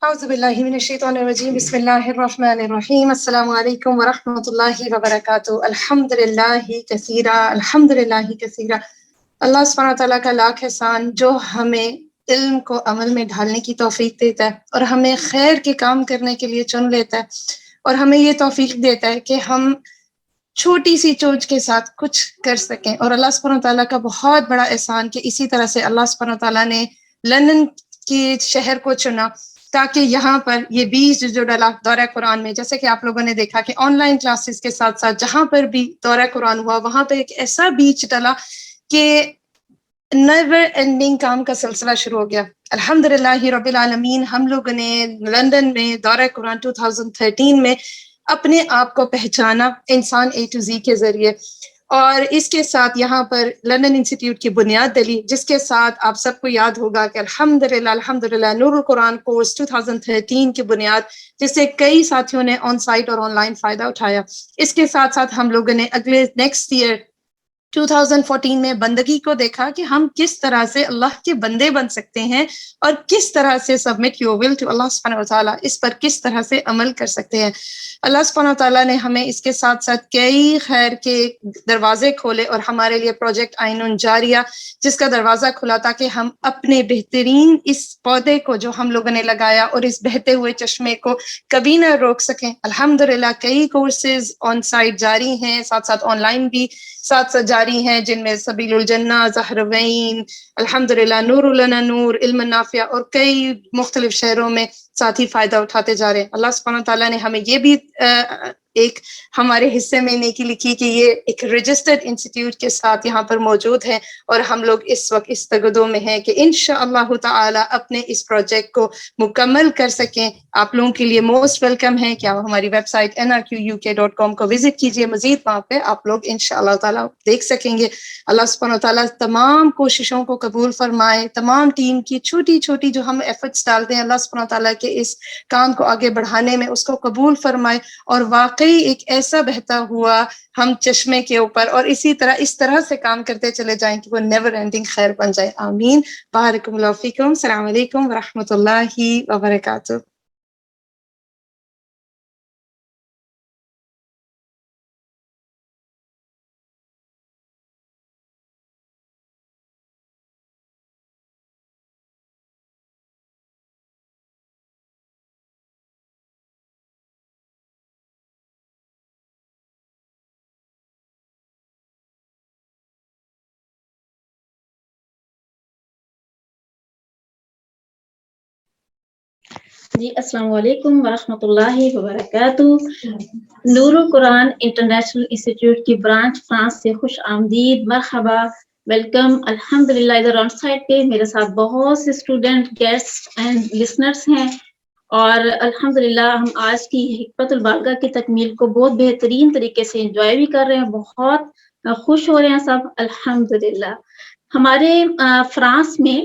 اعوذ باللہ من الشیطان الرجیم. بسم اللہ الرحمن الرحیم. السلام علیکم ورحمۃ اللہ وبرکاتہ. الحمدللہ کثیرا الحمدللہ کثیرا. اللہ سبحانہ تعالیٰ کا لاکھ احسان جو ہمیں علم کو عمل میں ڈھالنے کی توفیق دیتا ہے اور ہمیں خیر کے کام کرنے کے لیے چن لیتا ہے, اور ہمیں یہ توفیق دیتا ہے کہ ہم چھوٹی سی چونچ کے ساتھ کچھ کر سکیں. اور اللہ سبحانہ تعالیٰ کا بہت بڑا احسان کہ اسی طرح سے اللہ سبحانہ تعالیٰ نے لندن کی شہر کو چنا تاکہ یہاں پر یہ بیج جو ڈالا دورہ قرآن میں, جیسے کہ آپ لوگوں نے دیکھا کہ آن لائن کلاسز کے ساتھ ساتھ جہاں پر بھی دورہ قرآن ہوا وہاں پہ ایک ایسا بیج ڈالا کہ نیور اینڈنگ کام کا سلسلہ شروع ہو گیا. الحمدللہ رب العالمین. ہم لوگوں نے لندن میں دورہ قرآن 2013 میں اپنے آپ کو پہچانا انسان A to Z کے ذریعے, اور اس کے ساتھ یہاں پر لندن انسٹیٹیوٹ کی بنیاد ڈلی, جس کے ساتھ آپ سب کو یاد ہوگا کہ الحمدللہ نور القرآن کورس 2013 کی بنیاد, جس سے کئی ساتھیوں نے آن سائٹ اور آن لائن فائدہ اٹھایا. اس کے ساتھ ساتھ ہم لوگوں نے اگلے نیکسٹ ایئر 2014 میں بندگی کو دیکھا کہ ہم کس طرح سے اللہ کے بندے بن سکتے ہیں اور کس طرح سے سبمٹ یور ول ٹو اللہ سبحانہ وتعالی, اس پر کس طرح سے عمل کر سکتے ہیں. اللہ سبحانہ وتعالی نے ہمیں اس کے ساتھ ساتھ کئی خیر کے دروازے کھولے, اور ہمارے لیے پروجیکٹ عین جاریہ جس کا دروازہ کھلا تاکہ ہم اپنے بہترین اس پودے کو جو ہم لوگوں نے لگایا اور اس بہتے ہوئے چشمے کو کبھی نہ روک سکیں. الحمدللہ کئی کورسز آن سائٹ جاری ہیں, ساتھ ساتھ آن لائن بھی ساتھ جاری ہیں, جن میں سبیل الجنہ, زہروین, الحمدللہ نور لنا نور, علم نافع, اور کئی مختلف شہروں میں ساتھی فائدہ اٹھاتے جا رہے ہیں. اللہ سبحانہ تعالیٰ نے ہمیں یہ بھی ایک ہمارے حصے میں نیکی لکھی کہ یہ ایک رجسٹرڈ انسٹیٹیوٹ کے ساتھ یہاں پر موجود ہے, اور ہم لوگ اس وقت اس تگدوں میں ہیں کہ انشاءاللہ تعالی اپنے اس پروجیکٹ کو مکمل کر سکیں. آپ لوگوں کے لیے موسٹ ویلکم ہے کہ آپ ہماری ویب سائٹ nrquk.com کو وزٹ کیجئے. مزید وہاں پہ آپ لوگ انشاءاللہ تعالی دیکھ سکیں گے. اللہ سبحانہ تعالیٰ تمام کوششوں کو قبول فرمائے, تمام ٹیم کی چھوٹی چھوٹی جو ہم ایفرٹس ڈالتے ہیں اللہ سبحانہ تعالیٰ کے اس کام کو آگے بڑھانے میں اس کو قبول فرمائے, اور واقعی ایک ایسا بہتا ہوا ہم چشمے کے اوپر, اور اسی طرح اس طرح سے کام کرتے چلے جائیں کہ وہ نیور اینڈنگ خیر بن جائے. آمین. بارک اللہ فیکم. السلام علیکم ورحمۃ اللہ وبرکاتہ. جی السلام علیکم ورحمۃ اللہ وبرکاتہ. نور القرآن انٹرنیشنل انسٹیٹیوٹ کی برانچ فرانس سے خوش آمدید، مرحبا، ویلکم. الحمدللہ ادھر آن سائٹ پہ میرے ساتھ بہت سے اسٹوڈنٹ، گیسٹ اینڈ لسنرس ہیں، اور الحمدللہ ہم آج کی حکمت البالغہ کی تکمیل کو بہت بہترین طریقے سے انجوائے بھی کر رہے ہیں، بہت خوش ہو رہے ہیں سب الحمدللہ. ہمارے فرانس میں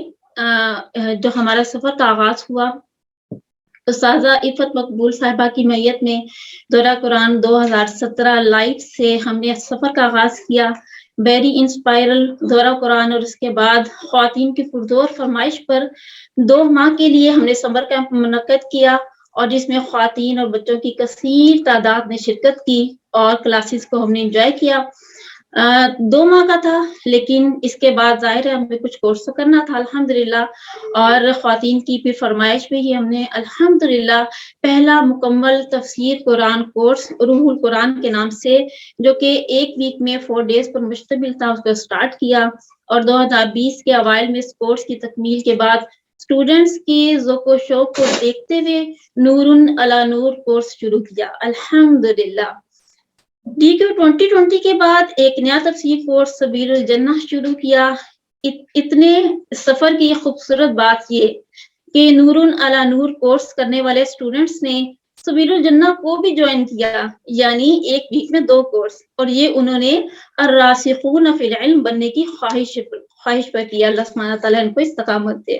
جو ہمارا سفر کا آغاز ہوا، استاذہ عفت مقبول صاحبہ کی میت میں دورہ قرآن 2017 لائٹ سے ہم نے سفر کا آغاز کیا. ویری انسپائرل دورہ قرآن، اور اس کے بعد خواتین کی پرزور فرمائش پر 2 ماہ کے لیے ہم نے سمر کیمپ منعقد کیا، اور جس میں خواتین اور بچوں کی کثیر تعداد نے شرکت کی اور کلاسز کو ہم نے انجوائے کیا. 2 ماہ کا تھا، لیکن اس کے بعد ظاہر ہے ہمیں کچھ کورس تو کرنا تھا الحمدللہ، اور خواتین کی بھی فرمائش میں ہی ہم نے الحمدللہ پہلا مکمل تفسیر قرآن کورس روح القرآن کے نام سے، جو کہ 1 ویک میں 4 ڈیز پر مشتمل تھا، اس کو سٹارٹ کیا. اور 2020 کے اوائل میں اس کورس کی تکمیل کے بعد اسٹوڈنٹس کی ذوق و شوق کو دیکھتے ہوئے نور علی نور کورس شروع کیا الحمدللہ. DQ 2020 کے بعد ایک نیا تفسیر کورس سبیل الجنہ شروع کیا. اتنے سفر کی خوبصورت بات یہ کہ نور علی نور کورس کرنے والے اسٹوڈنٹس نے سبیل الجنہ کو بھی جوائن کیا، یعنی 1 ویک میں 2 کورس، اور یہ انہوں نے الراسخون فی العلم بننے کی خواہش پر کیا. اللہ سبحانہ تعالیٰ ان کو استقامت دے.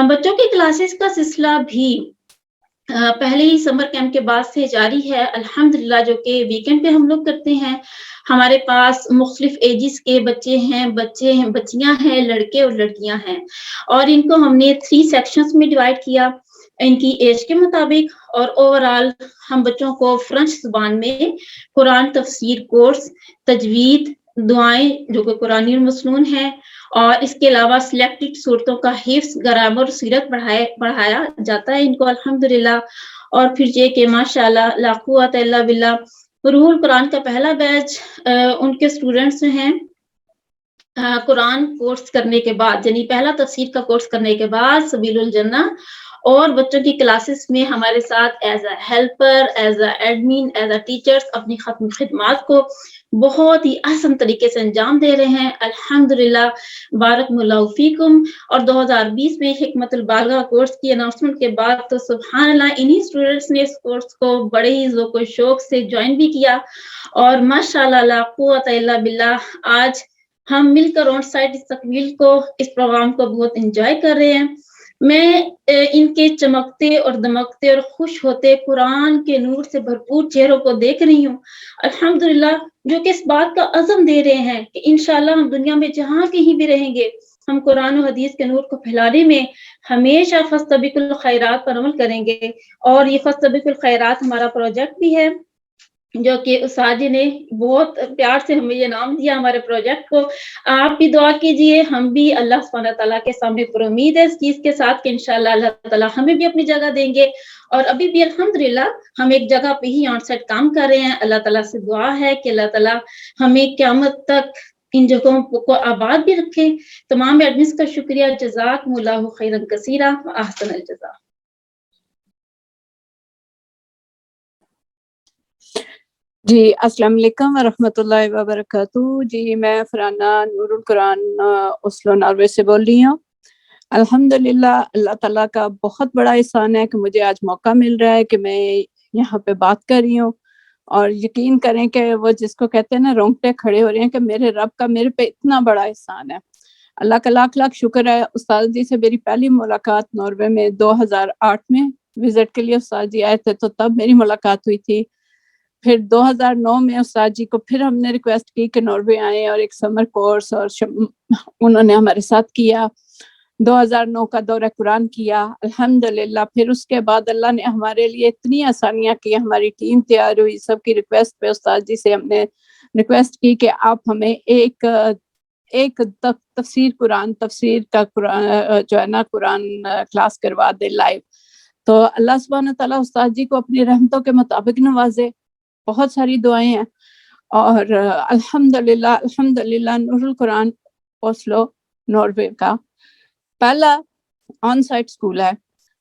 بچوں کی کلاسز کا سلسلہ بھی پہلے ہی سمر کیمپ کے بعد سے جاری ہے الحمدللہ، جو کہ ویکینڈ پہ ہم لوگ کرتے ہیں. ہمارے پاس مختلف ایجز کے بچے ہیں، بچیاں ہیں، لڑکے اور لڑکیاں ہیں، اور ان کو ہم نے 3 سیکشنز میں ڈیوائڈ کیا ان کی ایج کے مطابق. اور اوورال ہم بچوں کو فرانس زبان میں قرآن تفسیر کورس، تجوید، دعائیں جو کہ قرآنی المسنون ہیں، اور اس کے علاوہ سلیکٹڈ صورتوں کا حفظ، گرامر اور سیرت پڑھایا جاتا ہے ان کو الحمدللہ. اور پھر یہ کہ ماشاءاللہ لا قوت الا باللہ، روح القرآن کا پہلا بیچ ان کے اسٹوڈنٹس ہیں قرآن کورس کرنے کے بعد، یعنی پہلا تفسیر کا کورس کرنے کے بعد سبیل الجنہ، اور بچوں کی کلاسز میں ہمارے ساتھ as a helper, as a admin, as a teachers اپنی خدمات کو بہت ہی احسن طریقے سے انجام دے رہے ہیں الحمدللہ. بارک اللہ فیکم. اور 2020 میں حکمت البالغہ کورس کی اناؤنسمنٹ کے بعد تو سبحان اللہ انہی اسٹوڈنٹس نے اس کورس کو بڑے ہی ذوق و شوق سے جوائن بھی کیا، اور ماشاءاللہ لا قوت الا باللہ آج ہم مل کر آن سائٹ اس تکمیل کو، اس پروگرام کو بہت انجوائے کر رہے ہیں. میں ان کے چمکتے اور دمکتے اور خوش ہوتے قرآن کے نور سے بھرپور چہروں کو دیکھ رہی ہوں الحمدللہ، جو کہ اس بات کا عزم دے رہے ہیں کہ انشاءاللہ ہم دنیا میں جہاں کہیں بھی رہیں گے، ہم قرآن و حدیث کے نور کو پھیلانے میں ہمیشہ فاستبقوا الخیرات پر عمل کریں گے. اور یہ فاستبقوا الخیرات ہمارا پروجیکٹ بھی ہے، جو کہ استاد جی نے بہت پیار سے ہمیں یہ نام دیا ہمارے پروجیکٹ کو. آپ بھی دعا کیجئے، ہم بھی اللہ سبحانہ تعالیٰ کے سامنے پر امید ہے اس چیز کے ساتھ کہ انشاءاللہ اللہ تعالیٰ ہمیں بھی اپنی جگہ دیں گے. اور ابھی بھی الحمدللہ ہم ایک جگہ پہ ہی آن سائٹ کام کر رہے ہیں. اللہ تعالیٰ سے دعا ہے کہ اللہ تعالیٰ ہمیں قیامت تک ان جگہوں کو آباد بھی رکھے. تمام ایڈمنس کا شکریہ. جزاکم اللہ خیرا کثیرا واحسن الجزاء. جی السلام علیکم ورحمۃ اللہ وبرکاتہ. جی میں فرانہ نور القرآن اوسلو ناروے سے بول رہی ہوں. الحمدللہ اللہ تعالیٰ کا بہت بڑا احسان ہے کہ مجھے آج موقع مل رہا ہے کہ میں یہاں پہ بات کر رہی ہوں. اور یقین کریں کہ وہ جس کو کہتے ہیں نا رونگٹے کھڑے ہو رہے ہیں کہ میرے رب کا میرے پہ اتنا بڑا احسان ہے. اللہ کا لاکھ لاکھ شکر ہے. استاد جی سے میری پہلی ملاقات ناروے میں 2008 میں وزٹ کے لیے استاد جی آئے تھے، تو تب میری ملاقات ہوئی تھی. پھر 2009 میں استاد جی کو پھر ہم نے ریکویسٹ کی کہ ناروے آئیں اور ایک سمر کورس، اور انہوں نے ہمارے ساتھ کیا. 2009 کا دورہ قرآن کیا الحمدللہ. پھر اس کے بعد اللہ نے ہمارے لیے اتنی آسانیاں کی، ہماری ٹیم تیار ہوئی. سب کی ریکویسٹ پہ استاد جی سے ہم نے ریکویسٹ کی کہ آپ ہمیں ایک تفسیر کا قرآن جو ہے نا قرآن کلاس کروا دے لائیو. تو اللہ سبحانہ تعالیٰ استاد جی کو اپنی رحمتوں کے مطابق نوازے. بہت ساری دعائیں ہیں. اور الحمدللہ نور القرآن اوسلو ناروے کا پہلا آن سائٹ اسکول ہے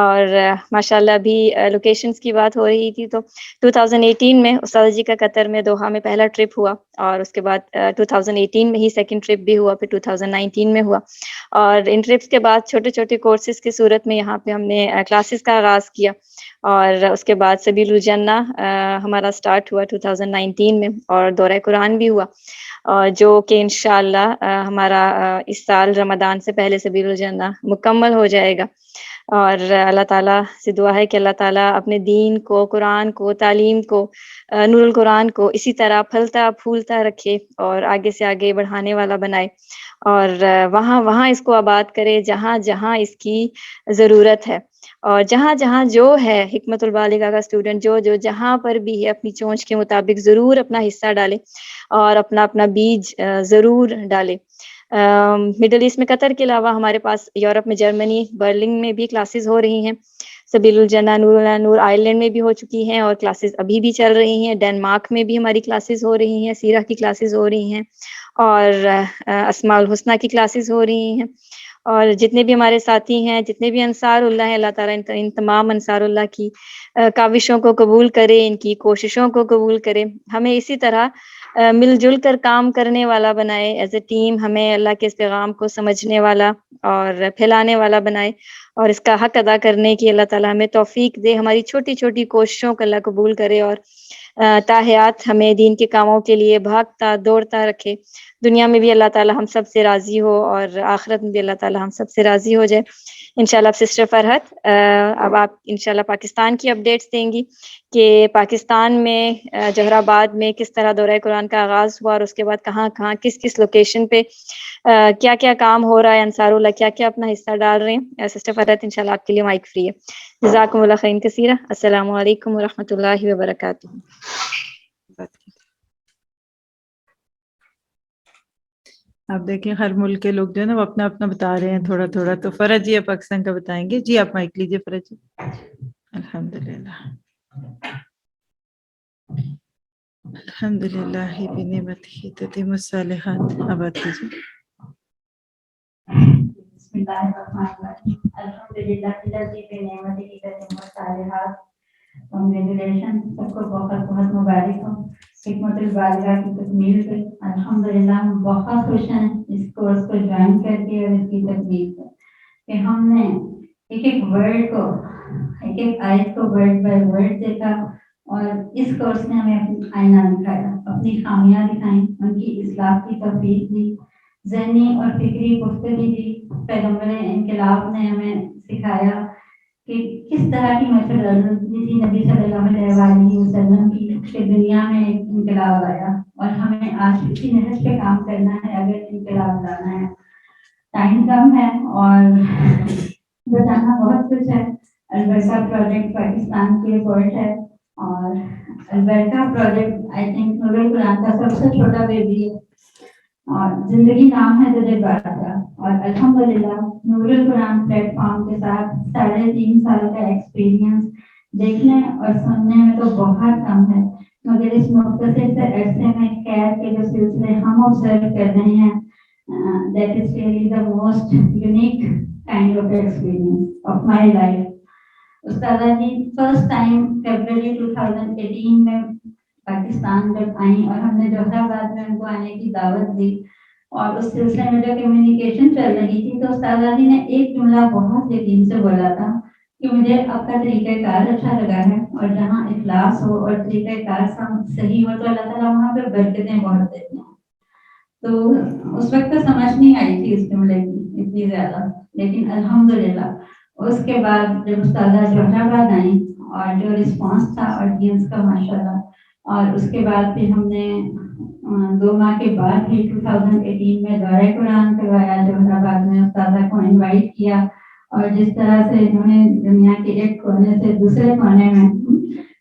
اور ماشاءاللہ ابھی لوکیشنز کی بات ہو رہی تھی تو 2018 میں استاد جی کا قطر میں دوحہ میں پہلا ٹرپ ہوا، اور اس کے بعد 2018 میں ہی سیکنڈ ٹرپ بھی ہوا، پھر 2019 میں ہوا، اور ان ٹرپس کے بعد چھوٹے چھوٹے کورسز کی صورت میں یہاں پہ ہم نے کلاسز کا آغاز کیا، اور اس کے بعد سبیل الجنہ ہمارا سٹارٹ ہوا 2019 میں، اور دورہ قرآن بھی ہوا، جو کہ انشاءاللہ ہمارا اس سال رمضان سے پہلے سبیل الجنہ مکمل ہو جائے گا، اور اللہ تعالیٰ سے دعا ہے کہ اللہ تعالیٰ اپنے دین کو، قرآن کو، تعلیم کو، نور القرآن کو اسی طرح پھلتا پھولتا رکھے اور آگے سے آگے بڑھانے والا بنائے، اور وہاں اس کو آباد کرے جہاں جہاں اس کی ضرورت ہے، اور جہاں جہاں جو ہے حکمت البالغہ کا اسٹوڈنٹ جو جہاں پر بھی ہے اپنی چونچ کے مطابق ضرور اپنا حصہ ڈالے اور اپنا بیج ضرور ڈالے۔ مڈل ایسٹ میں قطر کے علاوہ ہمارے پاس یورپ میں جرمنی برلن میں بھی کلاسز ہو رہی ہیں، سبیل الجنہ نور آئرلینڈ میں بھی ہو چکی ہیں اور کلاسز ابھی بھی چل رہی ہیں، ڈنمارک میں بھی ہماری کلاسز ہو رہی ہیں، سیرہ کی کلاسز ہو رہی ہیں، اور اسماء الحسنہ کی کلاسز ہو رہی ہیں، اور جتنے بھی ہمارے ساتھی ہیں، جتنے بھی انصار اللہ ہیں، اللہ تعالیٰ ان تمام انصار اللہ کی کاوشوں کو قبول کرے، ان کی کوششوں کو قبول کرے، ہمیں اسی طرح مل جل کر کام کرنے والا بنائے، ایز اے ٹیم ہمیں اللہ کے اس پیغام کو سمجھنے والا اور پھیلانے والا بنائے، اور اس کا حق ادا کرنے کی اللہ تعالیٰ ہمیں توفیق دے، ہماری چھوٹی چھوٹی کوششوں کو اللہ قبول کرے، اور تاحیات ہمیں دین کے کاموں کے لیے بھاگتا دوڑتا رکھے، دنیا میں بھی اللہ تعالیٰ ہم سب سے راضی ہو اور آخرت میں بھی اللہ تعالیٰ ہم سب سے راضی ہو جائے۔ انشاءاللہ سسٹر فرحت اب آپ انشاءاللہ پاکستان کی اپڈیٹس دیں گی کہ پاکستان میں جوہر آباد میں کس طرح دورہ قرآن کا آغاز ہوا، اور اس کے بعد کہاں کہاں کس کس لوکیشن پہ کیا کیا کام ہو رہا ہے، انصار اللہ کیا کیا اپنا حصہ ڈال رہے ہیں۔ سسٹر فرحت انشاءاللہ آپ کے لیے مائک فری ہے۔ جزاکم اللہ خیر کثیرہ۔ السلام علیکم ورحمۃ اللہ وبرکاتہ۔ آپ دیکھیں ہر ملک کے لوگ جو ہے نا وہ اپنا اپنا بتا رہے ہیں تھوڑا تھوڑا، تو فرج جی آپ پاکستان کا بتائیں گے۔ جی آپ مائک لیجیے فرج جی۔ الحمدللہ الحمدللہ بنعمتہ تتم الصالحات۔ اب بات کیجیے۔ بسم اللہ الرحمن الرحیم۔ الحمدللہ الذی بنعمتہ تتم الصالحات۔ کنگریچولیشن، سب کو بہت بہت مبارک ہو حکمت البالغہ کی تکمیل پہ۔ الحمدللہ ہم بہت خوش ہیں اس کورس کو جوائن کر کے اور اس کی تکمیل پہ، کہ ہم نے ایک ایک ورڈ کو، ایک ایک آیت کو ورڈ بائی ورڈ دیکھا، اور اس کورس نے ہمیں اپنا آئینہ دکھایا، اپنی خامیاں دکھائیں، ان کی اصلاح کی توفیق دی، ذہنی اور فکری پختگی دی۔ پیغمبر انقلاب نے ہمیں سکھایا کہ کس طرح کی میتھڈالوجی تھی نبی صلی اللہ علیہ وسلم کی، کہ دنیا میں ایک انقلاب آیا، اور ہمیں آج اسی نہج پہ کام کرنا ہے اگر انقلاب لانا ہے۔ ٹائم کم ہے اور بتانا بہت کچھ ہے۔ البرکہ پروجیکٹ پاکستان کی رپورٹ ہے، اور البرکہ پروجیکٹ آئی تھنک نور القرآن کا سب سے چھوٹا بیبی ہے، اور زندگی نام ہے تجربات کا، اور الحمدللہ نور القرآن پلیٹ فارم کے ساتھ 3.5 سال کا ایکسپیرینس دیکھنے اور سننے میں تو بہت کم ہے، مگر اس مختصر سے عرصے میں خیر کے جو سلسلے ہم آبزرو کر رہے ہیں، that is really the most unique kind of experience of my life۔ استاذہ جی فرسٹ ٹائم فیبرری 2018 میں پاکستان جب آئیں، اور ہم نے جوہر آباد میں ان کو آنے کی دعوت دی، اور اس سلسلے میں جو کمیونیکیشن چل رہی تھی تو استاذہ جی نے ایک جملہ بہت یقین سے بولا تھا کہ مجھے آپ کا طریقہ کار اچھا لگا ہے، اور جہاں اخلاص ہو اور طریقہ کار صحیح ہو تو اللہ تعالیٰ وہاں پہ برکتیں بہت دیتے ہیں۔ تو اس وقت تو سمجھ نہیں آئی تھی اس جملے کی اتنی زیادہ، لیکن الحمدللہ اس کے بعد جب استاذہ جوہر آباد آئیں اور جو رسپانس تھا آڈینس کا ماشاءاللہ، اور اس کے بعد پھر ہم نے 2 ماہ کے بعد ہی 2018 میں دورہ قرآن کروایا جوہر آباد میں، استاذہ کو انوائٹ کیا، اور جس طرح سے انہوں نے دنیا کے ایک کونے سے دوسرے کونے میں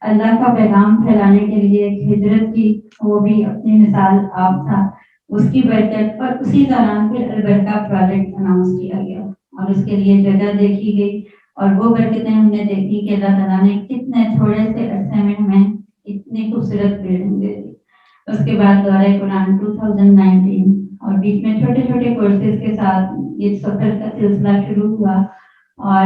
اللہ کا پیغام پھیلانے کے لیے ایک ہجرت کی، وہ بھی اپنی مثال آپ تھا، اس کی برکت۔ اور اسی دوران پھر البرکہ پروجیکٹ اناؤنس کیا گیا، اور اس کے لیے جگہ دیکھی گئی، اور وہ برکتیں ہم نے دیکھی کہ اللہ تعالیٰ نے کتنے تھوڑے سے عرصے میں ہمیں اتنی خوبصورت بلڈنگ دے دی۔ اس کے بعد دورہ قرآن 2019، اور بیچ میں چھوٹے چھوٹے کورسز کے ساتھ یہ سفر کا سلسلہ شروع ہوا، اور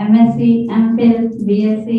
MSc, MPhil, BSc,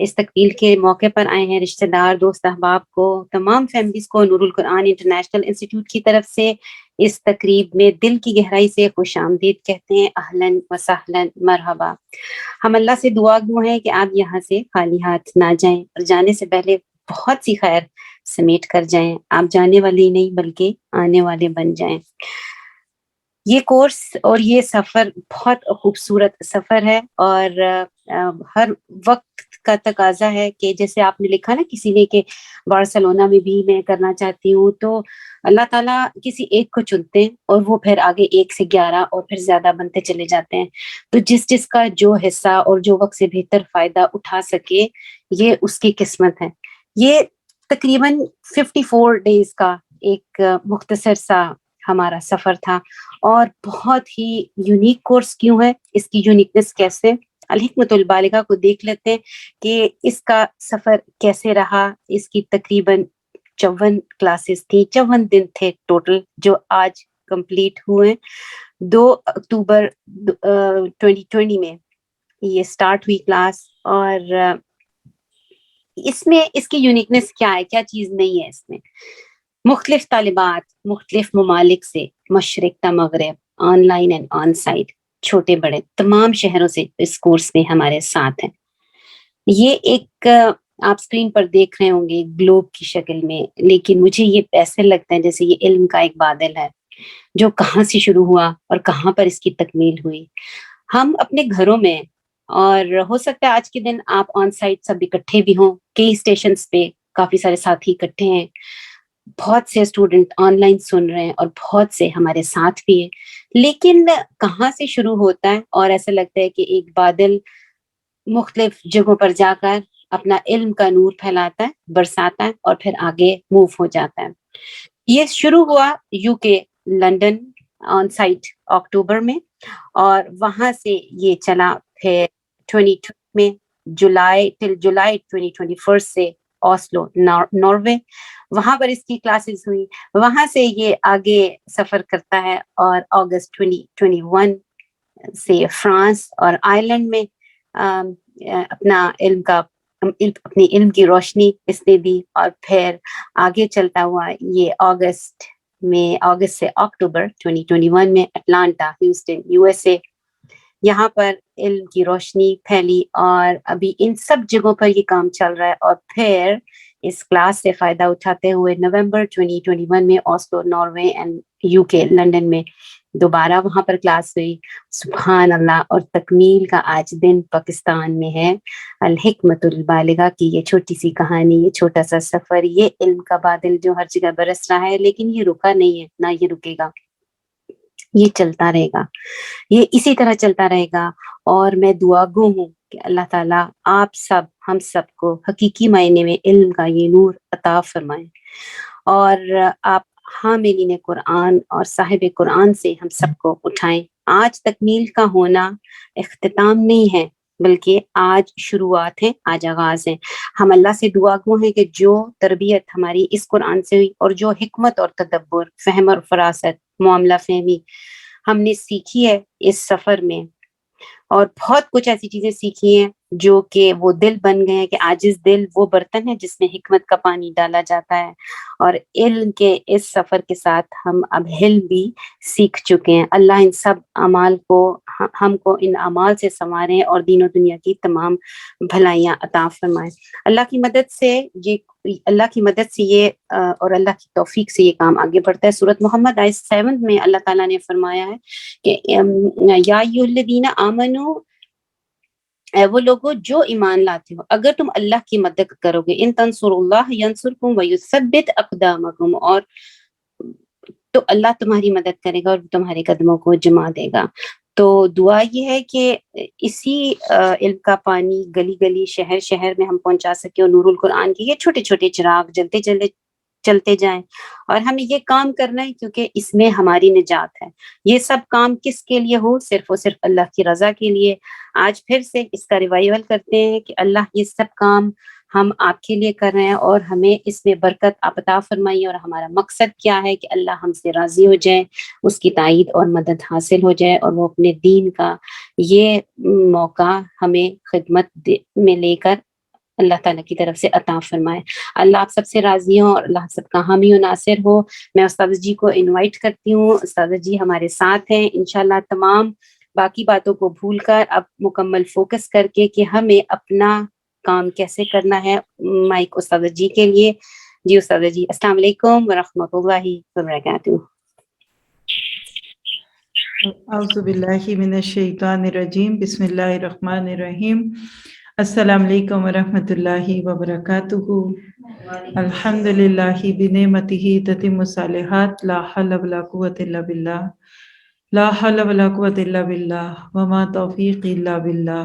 اس تکمیل کے موقع پر آئے ہیں رشتہ دار، دوست احباب کو، تمام فیملیز کو نور القرآن انٹرنیشنل انسٹیٹیوٹ کی طرف سے اس تقریب میں دل کی گہرائی سے خوش آمدید کہتے ہیں، اہلاً و سہلاً مرحبا۔ ہم اللہ سے دعا گو ہیں کہ آپ یہاں سے خالی ہاتھ نہ جائیں اور جانے سے پہلے بہت سی خیر سمیٹ کر جائیں، آپ جانے والے ہی نہیں بلکہ آنے والے بن جائیں۔ یہ کورس اور یہ سفر بہت خوبصورت سفر ہے، اور ہر وقت کا تقاضا ہے کہ جیسے آپ نے لکھا نا کسی نے کہ بارسلونا میں بھی میں کرنا چاہتی ہوں، تو اللہ تعالیٰ کسی ایک کو چنتے ہیں اور وہ پھر آگے 1 سے 11 اور پھر زیادہ بنتے چلے جاتے ہیں، تو جس کا جو حصہ اور جو وقت سے بہتر فائدہ اٹھا سکے یہ اس کی قسمت ہے۔ یہ تقریباً 54 ڈیز کا ایک مختصر سا ہمارا سفر تھا، اور بہت ہی یونیک کورس کیوں ہے، اس کی یونیکنس کیسے، الحکمت البالغہ کو دیکھ لیتے ہیں کہ اس کا سفر کیسے رہا۔ اس کی تقریباً 54 کلاسز تھی، 54 دن تھے ٹوٹل جو آج کمپلیٹ ہوئے۔ 2 اکتوبر 2020 میں یہ سٹارٹ ہوئی کلاس، اور اس میں اس کی یونیکنس کیا ہے، کیا چیز نہیں ہے اس میں؟ مختلف طالبات مختلف ممالک سے، مشرق تا مغرب، online and on site, چھوٹے بڑے تمام شہروں سے اس کورس میں ہمارے ساتھ ہیں۔ یہ ایک آپ سکرین پر دیکھ رہے ہوں گے گلوب کی شکل میں، لیکن مجھے یہ ایسے لگتا ہے جیسے یہ علم کا ایک بادل ہے جو کہاں سے شروع ہوا اور کہاں پر اس کی تکمیل ہوئی۔ ہم اپنے گھروں میں، اور ہو سکتا ہے آج کے دن آپ آن سائٹ سب اکٹھے بھی ہوں، کئی اسٹیشنز پہ کافی سارے ساتھی اکٹھے ہیں، بہت سے اسٹوڈنٹ آن لائن سن رہے ہیں اور بہت سے ہمارے ساتھ بھی ہیں، لیکن کہاں سے شروع ہوتا ہے؟ اور ایسا لگتا ہے کہ ایک بادل مختلف جگہوں پر جا کر اپنا علم کا نور پھیلاتا ہے، برساتا ہے، اور پھر آگے موو ہو جاتا ہے۔ یہ شروع ہوا UK لندن آن سائٹ اکتوبر میں، اور وہاں سے یہ چلا پھر 2020 میں جولائی 2021 سے اوسلو ناروے، وہاں پر اس کی کلاسز ہوئی، وہاں سے یہ آگے سفر کرتا ہے، اور اگست 2021 سے فرانس اور آئرلینڈ میں اپنا اپنی علم کی روشنی اس نے دی، اور پھر آگے چلتا ہوا یہ اگست سے اکتوبر 2021 میں اٹلانٹا، ہیوسٹن، USA، یہاں پر علم کی روشنی پھیلی، اور ابھی ان سب جگہوں پر یہ کام چل رہا ہے۔ اور پھر اس کلاس سے فائدہ اٹھاتے ہوئے نومبر 2021 میں Oslo Norway and UK London میں دوبارہ وہاں پر کلاس ہوئی۔ سبحان اللہ، اور تکمیل کا آج دن پاکستان میں ہے۔ الحکمت البالغہ کی یہ چھوٹی سی کہانی، یہ چھوٹا سا سفر، یہ علم کا بادل جو ہر جگہ برس رہا ہے، لیکن یہ رکا نہیں ہے، نہ یہ رکے گا، یہ چلتا رہے گا، یہ اسی طرح چلتا رہے گا۔ اور میں دعا گو ہوں کہ اللہ تعالیٰ آپ سب، ہم سب کو حقیقی معنی میں علم کا یہ نور عطا فرمائے، اور آپ حاملین قرآن اور صاحب قرآن سے ہم سب کو اٹھائیں۔ آج تکمیل کا ہونا اختتام نہیں ہے، بلکہ آج شروعات ہیں، آج آغاز ہیں۔ ہم اللہ سے دعا گو ہیں کہ جو تربیت ہماری اس قرآن سے ہوئی، اور جو حکمت اور تدبر، فہم اور فراست، معاملہ فہمی ہم نے سیکھی ہے اس سفر میں، اور بہت کچھ ایسی چیزیں سیکھی ہیں جو کہ وہ دل بن گئے ہیں کہ عاجز دل وہ برتن ہے جس میں حکمت کا پانی ڈالا جاتا ہے، اور علم کے اس سفر کے ساتھ ہم اب علم بھی سیکھ چکے ہیں۔ اللہ ان سب اعمال کو، ہم کو ان اعمال سے سنوارے اور دین و دنیا کی تمام بھلائیاں عطا فرمائے۔ اللہ کی مدد سے یہ اور اللہ کی توفیق سے یہ کام آگے بڑھتا ہے۔ سورۃ محمد آیت 7 میں اللہ تعالیٰ نے فرمایا ہے کہ یا ایھا الذین آمنو، اے وہ لوگوں جو ایمان لاتے ہو، اگر تم اللہ کی مدد کرو گے، ان تنصروا اللہ ینصرکم ویثبت اقدامکم، اور تو اللہ تمہاری مدد کرے گا اور تمہارے قدموں کو جما دے گا۔ تو دعا یہ ہے کہ اسی علم کا پانی گلی گلی، شہر شہر میں ہم پہنچا سکیں، اور نور القرآن کے یہ چھوٹے چھوٹے چراغ چلتے جائیں، اور ہمیں یہ کام کرنا ہے کیونکہ اس میں ہماری نجات ہے۔ یہ سب کام کس کے لیے ہو؟ صرف اور صرف اللہ کی رضا کے لیے۔ آج پھر سے اس کا ریوائول کرتے ہیں کہ اللہ یہ سب کام ہم آپ کے لیے کر رہے ہیں، اور ہمیں اس میں برکت آپ عطا فرمائیے، اور ہمارا مقصد کیا ہے کہ اللہ ہم سے راضی ہو جائے، اس کی تائید اور مدد حاصل ہو جائے، اور وہ اپنے دین کا یہ موقع ہمیں خدمت میں لے کر اللہ تعالیٰ کی طرف سے عطا فرمائے. اللہ آپ سب سے راضی ہوں اور اللہ سب کا حامی و ناصر ہو. میں استاذ جی کو انوائٹ کرتی ہوں. استاذ جی ہمارے ساتھ ہیں انشاءاللہ. تمام باقی باتوں کو بھول کر اب مکمل فوکس کر کے کہ ہمیں اپنا کام کیسے کرنا ہے. مائک استاذ جی کے لیے. جی استاذ جی السلام علیکم ورحمۃ اللہ وبرکاتہ. اعوذ باللہ من الشیطان الرجیم. بسم اللہ الرحمن الرحیم. السلام علیکم ورحمۃ اللہ وبرکاتہ. الحمد للہ بنعمتہ تتم الصالحات. لا حول ولا قوۃ الا باللہ. لا حول ولا قوۃ الا باللہ وما توفیق الا باللہ.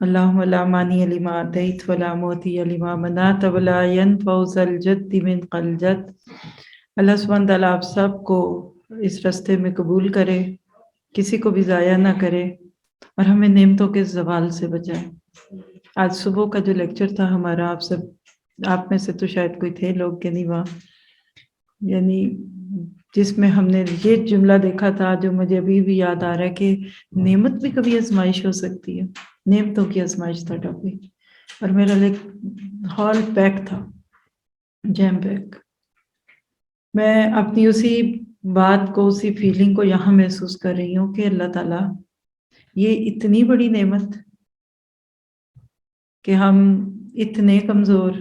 اللہم لا مانع لما اعطیت ولا معطی لما منعت ولا ينفع ذا الجد منک الجد. اللہ سبحانہ تعالیٰ آپ سب کو اس راستے میں قبول کرے, کسی کو بھی ضائع نہ کرے اور ہمیں نعمتوں کے زوال سے بچائے. آج صبح کا جو لیکچر تھا ہمارا, آپ میں سے تو شاید کوئی تھے لوگ کہ نہیں وہاں, یعنی جس میں ہم نے یہ جملہ دیکھا تھا جو مجھے ابھی بھی یاد آ رہا ہے کہ نعمت بھی کبھی آزمائش ہو سکتی ہے. نعمتوں کی آزمائش تھا ٹاپک, اور میرا ہال پیک تھا, جیم پیک. میں اپنی اسی بات کو, اسی فیلنگ کو یہاں محسوس کر رہی ہوں کہ اللہ تعالیٰ یہ اتنی بڑی نعمت کہ ہم اتنے کمزور,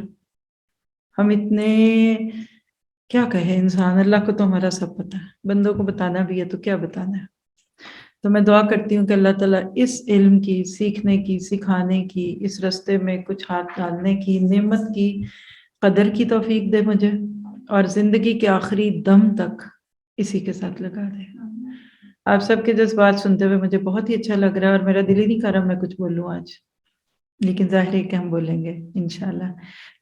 ہم اتنے کیا کہے انسان. اللہ کو تو ہمارا سب پتہ ہے, بندوں کو بتانا بھی ہے تو کیا بتانا ہے. تو میں دعا کرتی ہوں کہ اللہ تعالیٰ اس علم کی, سیکھنے کی, سکھانے کی, اس راستے میں کچھ ہاتھ ڈالنے کی, نعمت کی قدر کی توفیق دے مجھے, اور زندگی کے آخری دم تک اسی کے ساتھ لگا دے. آپ سب کے جذبات سنتے ہوئے مجھے بہت ہی اچھا لگ رہا ہے, اور میرا دل ہی نہیں کر رہا میں کچھ بولوں آج, لیکن ظاہر ہے کہ ہم بولیں گے انشاءاللہ.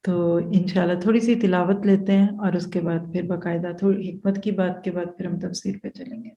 تو انشاءاللہ تھوڑی سی تلاوت لیتے ہیں اور اس کے بعد پھر باقاعدہ تھوڑی حکمت کی بات کے بعد پھر ہم تفسیر پہ چلیں گے.